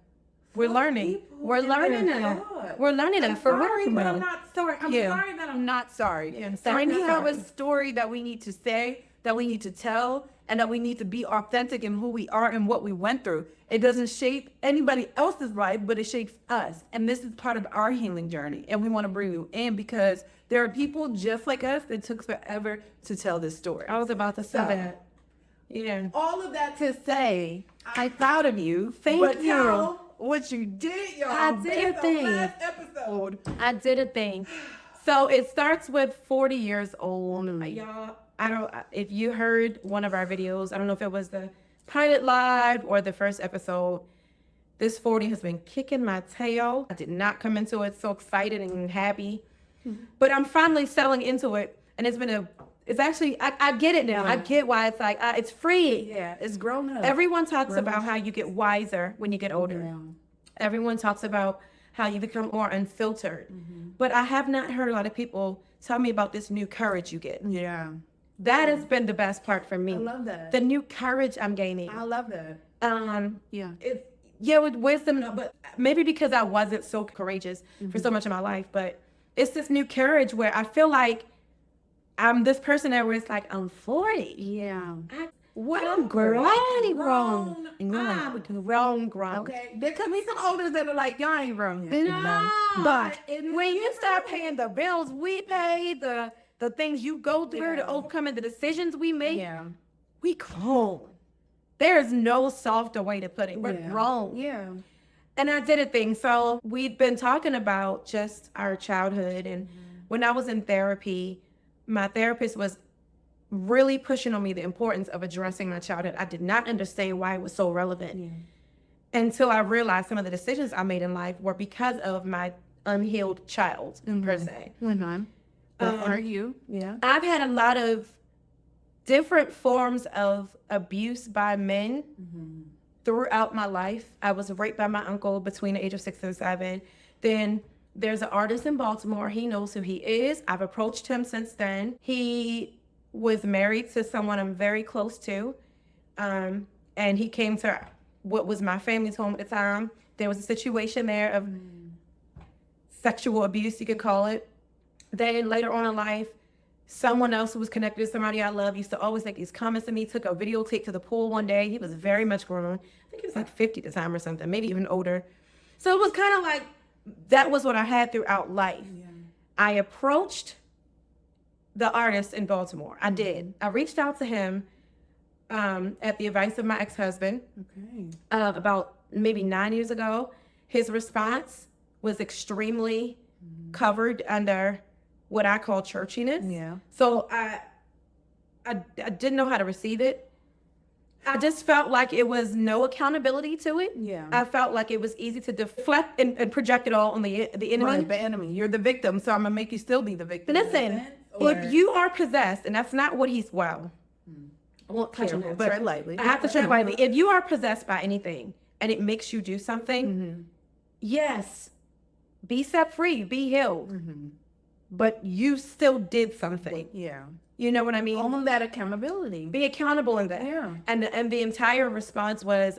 We're learning. We're learning that. We're learning that for Sorry, real. but I'm not sorry. I'm sorry that I'm not sorry. Yeah, So when we have sorry. a story that we need to say, that we need to tell, and that we need to be authentic in who we are and what we went through, it doesn't shape anybody else's life, but it shapes us. And this is part of our healing journey. And we want to bring you in because there are people just like us that took forever to tell this story. I was about to say that. Yeah. all of that To say, I'm proud of you. Thank but you. now, what you did, y'all. I did based a thing. on last episode. I did a thing. So it starts with 40 years old. Y'all, if you heard one of our videos, I don't know if it was the pilot live or the first episode, this 40 has been kicking my tail. I did not come into it so excited and happy, but I'm finally settling into it. And it's actually, I get it now. I get why it's like, it's free. Yeah, it's grown up. Everyone talks about how you get wiser when you get older. Everyone talks about how you become more unfiltered. But I have not heard a lot of people tell me about this new courage you get. Yeah. That has been the best part for me. I love that. The new courage I'm gaining. I love that. Yeah. With wisdom, but maybe because I wasn't so courageous for so much of my life, but it's this new courage where I feel like I'm this person that was like, I'm 40. Yeah. I'm grown. I'm grown. Okay. There could be some olders that are like, y'all ain't grown yet. No. But when you start paying the bills we pay, the things you go through to overcome and the decisions we make, we grown. There's no softer way to put it. We're grown. Yeah. And I did a thing. So we've been talking about just our childhood. And when I was in therapy, my therapist was really pushing on me the importance of addressing my childhood. I did not understand why it was so relevant until I realized some of the decisions I made in life were because of my unhealed child, per se. Are you? Yeah. I've had a lot of different forms of abuse by men throughout my life. I was raped by my uncle between the age of 6 and 7. Then there's an artist in Baltimore. He knows who he is. I've approached him since then. He was married to someone I'm very close to. And he came to what was my family's home at the time. There was a situation there of sexual abuse, you could call it. Then later on in life, someone else who was connected to somebody I love used to always make these comments to me, took a videotape to the pool one day. He was very much grown. I think he was like 50 at the time or something, maybe even older. So it was kind of like, that was what I had throughout life. I approached the artist in Baltimore. I did. I reached out to him at the advice of my ex-husband about maybe 9 years ago. His response was extremely covered under what I call churchiness. Yeah. So I didn't know how to receive it. I just felt like it was no accountability to it. Yeah. I felt like it was easy to deflect and project it all on the enemy. Right, the enemy. You're the victim, so I'm gonna make you still be the victim. Listen, if you are possessed, and that's not what he's, well, I won't touch on Careful, that, but tread lightly. I have to tread lightly. If you are possessed by anything and it makes you do something, yes, be set free, be healed. But you still did something. Yeah. You know what I mean? Own that accountability. Be accountable in that. Yeah. And the entire response was,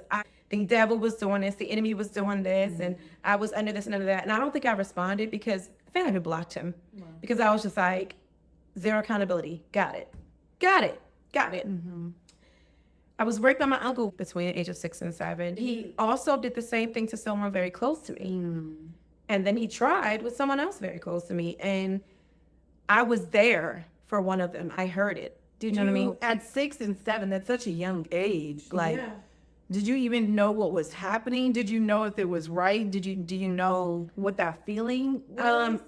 the devil was doing this, the enemy was doing this, and I was under this and under that. And I don't think I responded because I think I had blocked him. Because I was just like, zero accountability. Got it. I was raped by my uncle between the age of 6 and 7. He also did the same thing to someone very close to me. And then he tried with someone else very close to me. And I was there for one of them. I heard it. Do you know what I mean? At 6 and 7, that's such a young age. Like, Yeah. did you even know what was happening? Did you know if it was right? Do you know what that feeling was?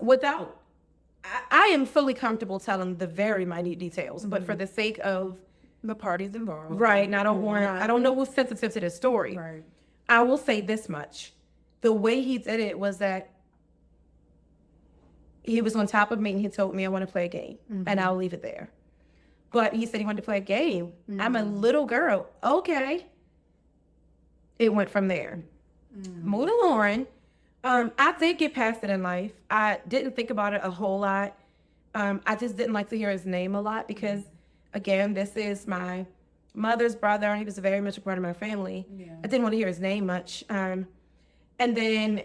I am fully comfortable telling the very minute details, but for the sake of The parties involved. right, and I don't know who's sensitive to this story. Right. I will say this much: the way he did it was that he was on top of me and he told me, "I want to play a game," and I'll leave it there. But he said he wanted to play a game. I'm a little girl. Okay. It went from there. Moving on. I did get past it in life. I didn't think about it a whole lot. I just didn't like to hear his name a lot because, again, this is my mother's brother. He was very much a part of my family. Yeah. I didn't want to hear his name much. And then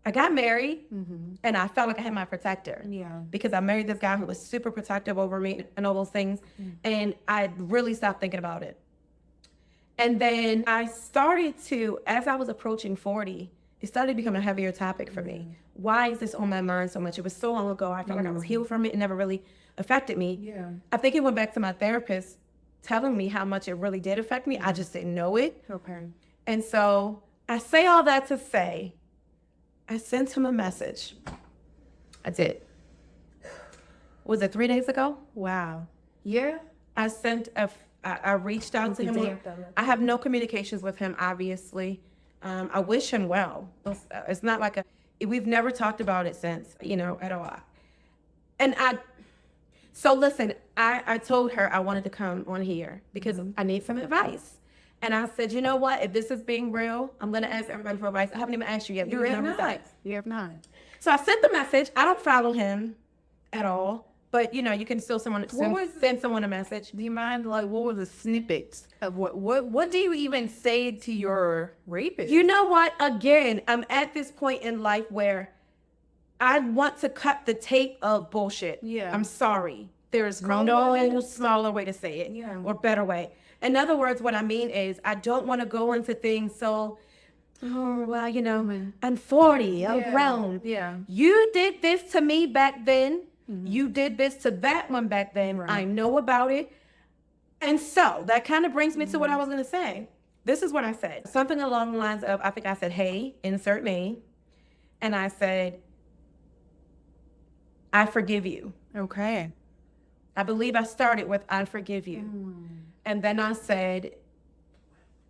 I got married, and I felt like I had my protector. Yeah. Because I married this guy who was super protective over me and all those things. And I really stopped thinking about it. And then I started to, as I was approaching 40, it started to become a heavier topic for me. Why is this on my mind so much? It was so long ago. I felt like I was healed from it. It never really affected me. Yeah. I think it went back to my therapist telling me how much it really did affect me. I just didn't know it. Okay. And so I say all that to say, I sent him a message. I did. Was it 3 days ago? Wow. Yeah. I reached out to him. I have no communications with him, obviously. I wish him well. It's not like we've never talked about it since, at all. And so listen, I told her I wanted to come on here because I need some advice. And I said, you know what? If this is being real, I'm going to ask everybody for advice. I haven't even asked you yet. You have not. So I sent the message. I don't follow him at all. But, you can still send someone a message. Do you mind, what were the snippets of what do you even say to your rapist? You know what? Again, I'm at this point in life where I want to cut the tape of bullshit. Yeah. I'm sorry. There's no smaller way to say it or better way. In other words, what I mean is I don't want to go into things so, I'm 40, I'm grown. Yeah. You did this to me back then. You did this to that one back then. Right. I know about it. And so that kind of brings me to what I was going to say. This is what I said. Something along the lines of, I think I said, hey, insert name. And I said, I forgive you. Okay. I believe I started with, I forgive you. And then I said,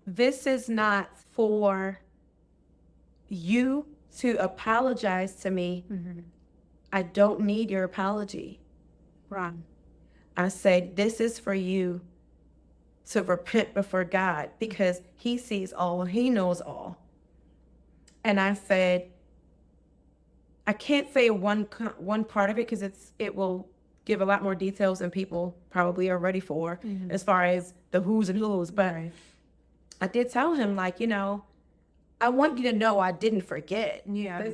this is not for you to apologize to me. I don't need your apology. Right. I said, this is for you to repent before God because he sees all, he knows all. And I said, I can't say one part of it because it will give a lot more details than people probably are ready for as far as the who's and who's. But I did tell him, I want you to know I didn't forget. Yeah.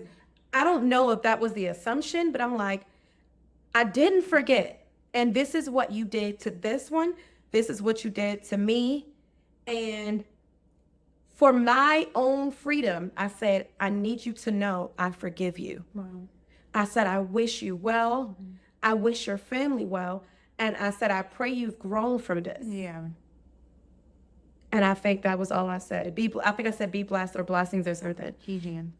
I don't know if that was the assumption, but I'm like, I didn't forget. And this is what you did to this one. This is what you did to me. And for my own freedom, I said, I need you to know I forgive you. Wow. I said, I wish you well. I wish your family well. And I said, I pray you've grown from this. Yeah. And I think that was all I said. I think I said be blessed or blessings or something. Eugene.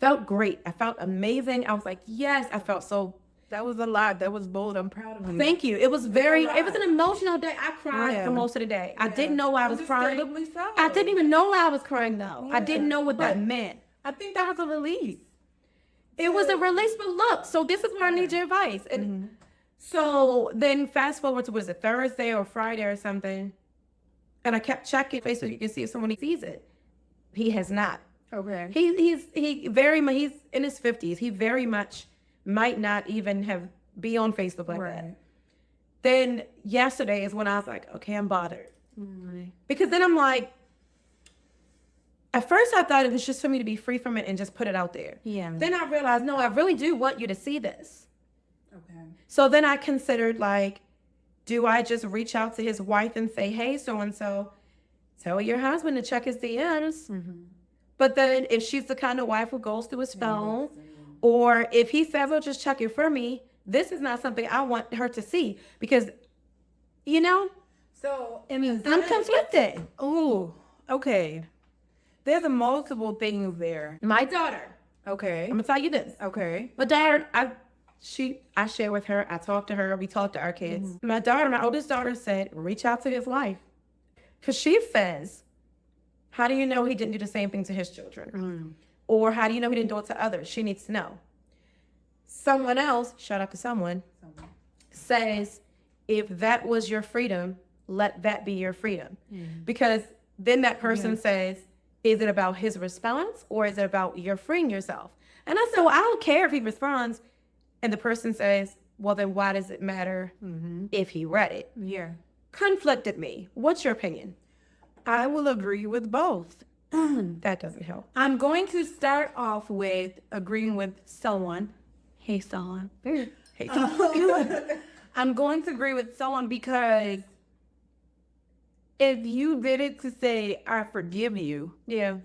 Felt great. I felt amazing. I was like, yes, I felt so That was a lot. That was bold. I'm proud of him. Thank you. It was an emotional day. I cried for most of the day. I didn't know why I was crying. Understandably so. I didn't even know why I was crying though. I didn't know what that meant. I think that was a release. It was a release, but look, so this is where I need your advice. And so then fast forward to, was it Thursday or Friday or something? And I kept checking Facebook. You can see if someone sees it. He has not. Okay. He's in his 50s. He very much might not even be on Facebook like that. Then yesterday is when I was like, okay, I'm bothered. Because then I'm like, at first I thought it was just for me to be free from it and just put it out there. Yeah. Then I realized, no, I really do want you to see this. Okay. So then I considered, like, do I just reach out to his wife and say, hey, so-and-so, tell your husband to check his DMs. But then if she's the kind of wife who goes through his phone, or if he says, well, just check it for me, this is not something I want her to see. Because, you know, So, I'm conflicted. Oh, okay. There's a multiple things there. My daughter, Okay. I'm going to tell you this. Okay. My daughter, I share with her, I talk to her, we talk to our kids. My oldest daughter said, reach out to his wife. Because she says, how do you know he didn't do the same thing to his children? Or how do you know he didn't do it to others? She needs to know. Someone else, shout out to someone, says, if that was your freedom, let that be your freedom. Because then that person says, is it about his response or is it about your freeing yourself? And I said, well, I don't care if he responds. And the person says, well, then why does it matter if he read it? Yeah. Conflicted me. What's your opinion? I will agree with both. That doesn't help. I'm going to start off with agreeing with someone. Hey, someone. Hey, someone. I'm going to agree with someone because if you did it to say, I forgive you,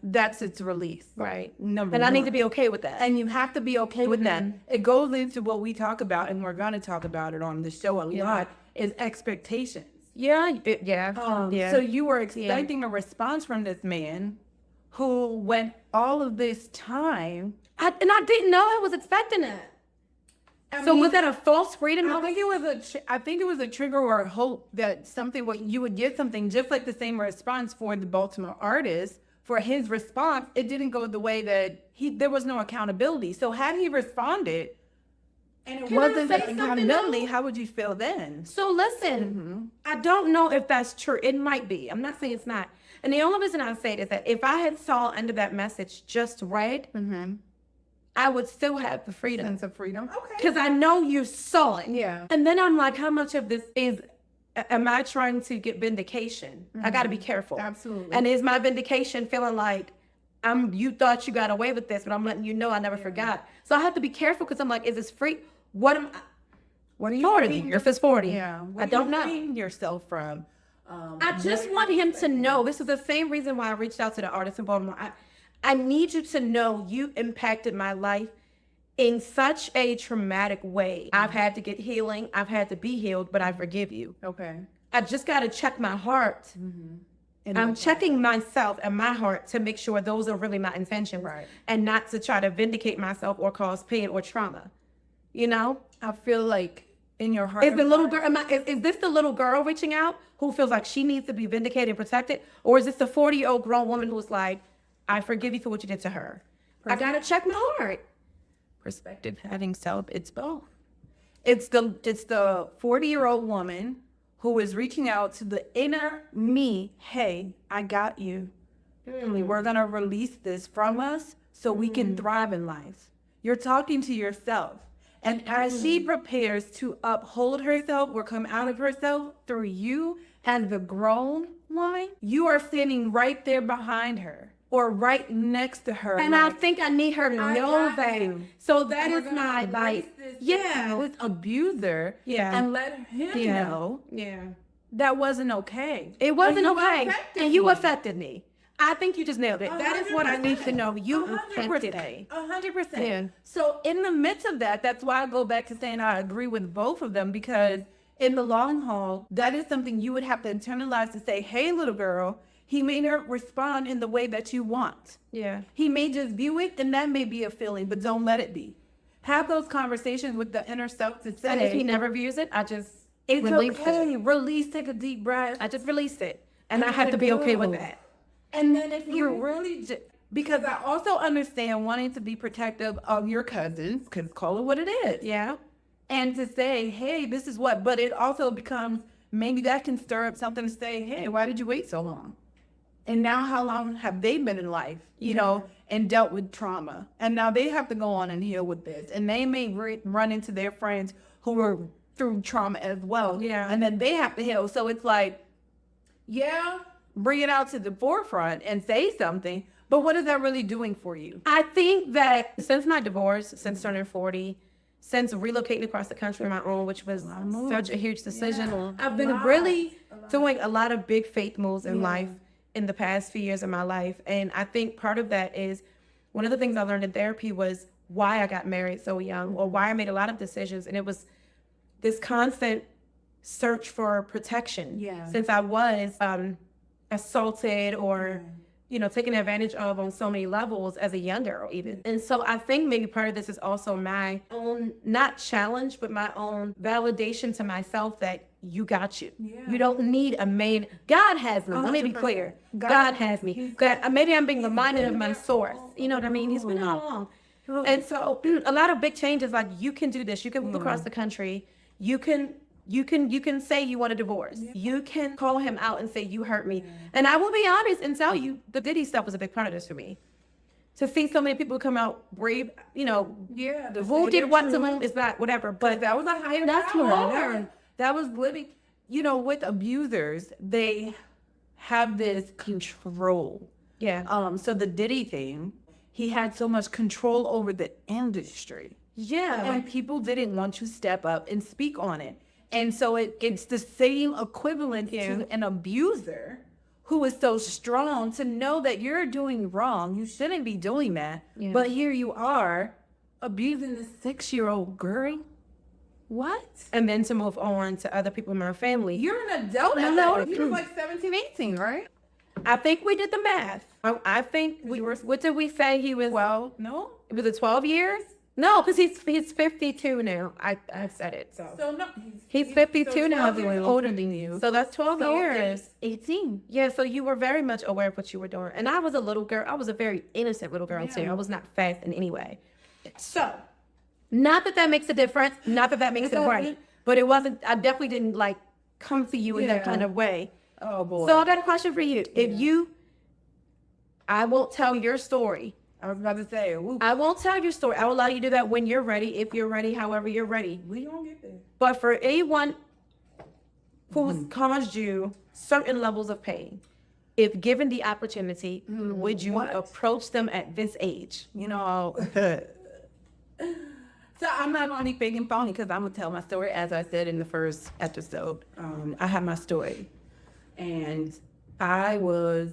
that's its release. Right. Number And one. I need to be okay with that. And you have to be okay with that. It goes into what we talk about, and we're going to talk about it on the show a lot, is expectations. So So you were expecting a response from this man who went all of this time. I didn't know I was expecting that. So was that a false freedom? I think it was a trigger or a hope that you would get something just like the same response for the Baltimore artist. For his response, it didn't go the way that there was no accountability. So had he responded and it wasn't accountability, how would you feel then? So listen, I don't know if that's true. It might be. I'm not saying it's not. And the only reason I say it is that if I had saw under that message just read, I would still have the freedom. Sense of freedom. okay. Because I know you saw it. Yeah. And then I'm like, how much of this am I trying to get vindication? I got to be careful. Absolutely. And is my vindication feeling like you thought you got away with this, but I'm letting you know I never forgot. So I have to be careful because I'm like, is this free? What are you 40? If it's 40. Yeah. I don't know. Freeing yourself from. I just want him to know. This is the same reason why I reached out to the artist in Baltimore. I need you to know you impacted my life in such a traumatic way. I've had to get healing. I've had to be healed, but I forgive you. Okay. I just got to check my heart. And I'm checking myself and my heart to make sure those are really my intentions. Right. And not to try to vindicate myself or cause pain or trauma. You know? I feel like in your heart. Is the little girl, is this the little girl reaching out who feels like she needs to be vindicated and protected? Or is this the 40-year-old grown woman who's like, I forgive you for what you did to her? I got to check my heart. Perspective having self, it's both. It's the 40-year-old woman who is reaching out to the inner me. Hey, I got you. We're going to release this from us so we can thrive in life. You're talking to yourself. And as she prepares to uphold herself or come out of herself through you as the grown woman, you are standing right there behind her or right next to her. And I think I need her to know that. So that is my advice. This abuser. Yeah. And let him know that wasn't okay. It wasn't And you okay. affected And you me. affected me. I think you just nailed it. That is what I need to know. You affected me. 100%. Yeah. So in the midst of that, that's why I go back to saying I agree with both of them, because in the long haul, that is something you would have to internalize to say, hey, little girl, he may not respond in the way that you want. Yeah. He may just view it, and that may be a feeling, but don't let it be. have those conversations with the inner self to say, And if he never views it, I just it's release okay. it. Release, take a deep breath. I just released it. And I have to be okay with that. And then if you're really, because I also understand wanting to be protective of your cousins, because call it what it is. Yeah. And to say, hey, this is what, but it also becomes, maybe that can stir up something to say, hey, why did you wait so long? And now how long have they been in life, you know, and dealt with trauma? And now they have to go on and heal with this. And they may run into their friends who are through trauma as well. Yeah. And then they have to heal. So it's like, yeah, bring it out to the forefront and say something. But what is that really doing for you? I think that since my divorce, since turning 40, since relocating across the country on my own, which was such a huge decision, I've been really doing a lot of big faith moves in life in the past few years of my life. And I think part of that is one of the things I learned in therapy was why I got married so young, or why I made a lot of decisions. And it was this constant search for protection. Since I was assaulted or you know, taken advantage of on so many levels as a young girl even. And so I think maybe part of this is also my own, not challenge, but my own validation to myself that you got you. You don't need a main, God has me. Let me be clear. God has me. God, maybe I'm being reminded of my source. You know what I mean? He's been all along. And so a lot of big changes, like you can do this. You can move across the country. You can say you want a divorce. You can call him out and say you hurt me. And I will be honest and tell you, the Diddy stuff was a big part of this for me. To see so many people come out brave, you know, who did what to whom is not whatever. But that was a higher power. That was living, you know, with abusers, they have this control. So the Diddy thing, he had so much control over the industry. And people didn't want to step up and speak on it. And so it's the same equivalent to an abuser who is so strong to know that you're doing wrong. You shouldn't be doing that. But here you are abusing this 6-year-old girl. What? And then to move on to other people in my family. You're an adult. He was like 17, 18, right? I think we did the math. I think we were, what did we say he was? 12? No. It was it 12 years? No, because he's 52 now. I've said it. So no, he's 52 now. He's older than you. So that's 12 years. 18. Yeah, so you were very much aware of what you were doing. And I was a little girl. I was a very innocent little girl too. I was not fast in any way. So, not that that makes a difference. Not that that makes it right. But it wasn't, I definitely didn't like come to you in that kind of way. Oh boy. So I got a question for you. I won't tell your story. I was about to say, I won't tell your story. I will allow you to do that when you're ready, if you're ready, however you're ready. We don't get there. But for anyone who's caused you certain levels of pain, if given the opportunity, would you approach them at this age? You know, so I'm not only fake and phony because I'm going to tell my story. As I said in the first episode, I have my story. And I was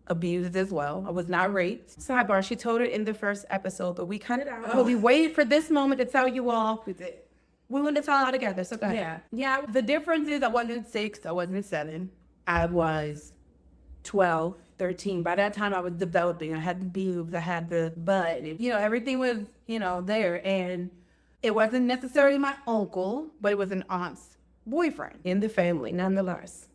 abused as well. I was not raped. Sidebar, she told it in the first episode, but we cut it out. But we waited for this moment to tell you all. We wanted to tell it all together. So go ahead. Yeah. The difference is I wasn't 6. I wasn't 7. I was 12, 13. By that time I was developing. I had the boobs. I had the butt. You know, everything was, you know, there. And it wasn't necessarily my uncle, but it was an aunt's boyfriend. In the family, nonetheless.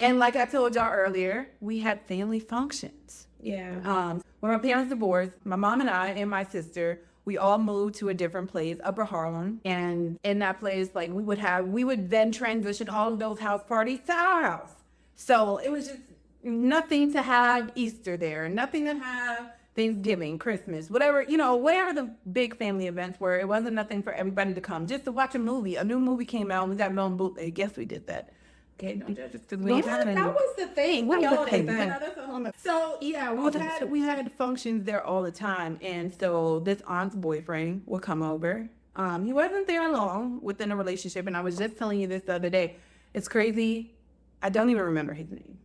And like I told y'all earlier, we had family functions. When my parents divorced, my mom and I and my sister, we all moved to a different place, Upper Harlem. And in that place, like we would then transition all of those house parties to our house. So it was just nothing to have Easter there, nothing to have Thanksgiving, Christmas, whatever, you know, whatever the big family events were. It wasn't nothing for everybody to come, just to watch a movie. A new movie came out and we got no bootleg. Guess we did that. Okay, no judges. That was the thing. We all did that. So yeah, we had functions there all the time, and so this aunt's boyfriend would come over. He wasn't there long within a relationship, and I was just telling you this the other day. It's crazy. I don't even remember his name.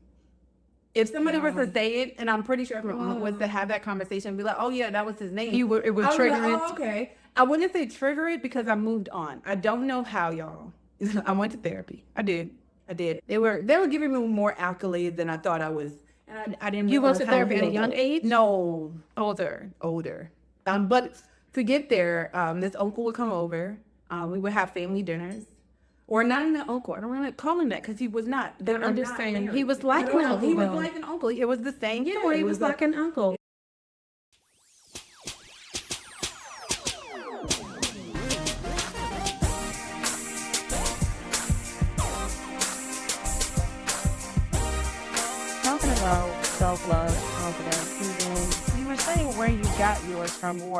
If somebody was to say it, and I'm pretty sure if my aunt was to have that conversation, be like, "Oh yeah, that was his name." It would trigger it. Oh, okay. I wouldn't say trigger it because I moved on. I don't know how, y'all. I went to therapy. I did. They were giving me more accolades than I thought I was. And I didn't. You went to therapy at a young age? No, older. But to get there, this uncle would come over. We would have family dinners. Or not an uncle. I don't want to call him that because he was not. I'm just saying, he was like an uncle. He was though. like an uncle. It was the same Yeah, story. he was like an uncle. Talking about self-love, confidence, you were saying where you got yours from, or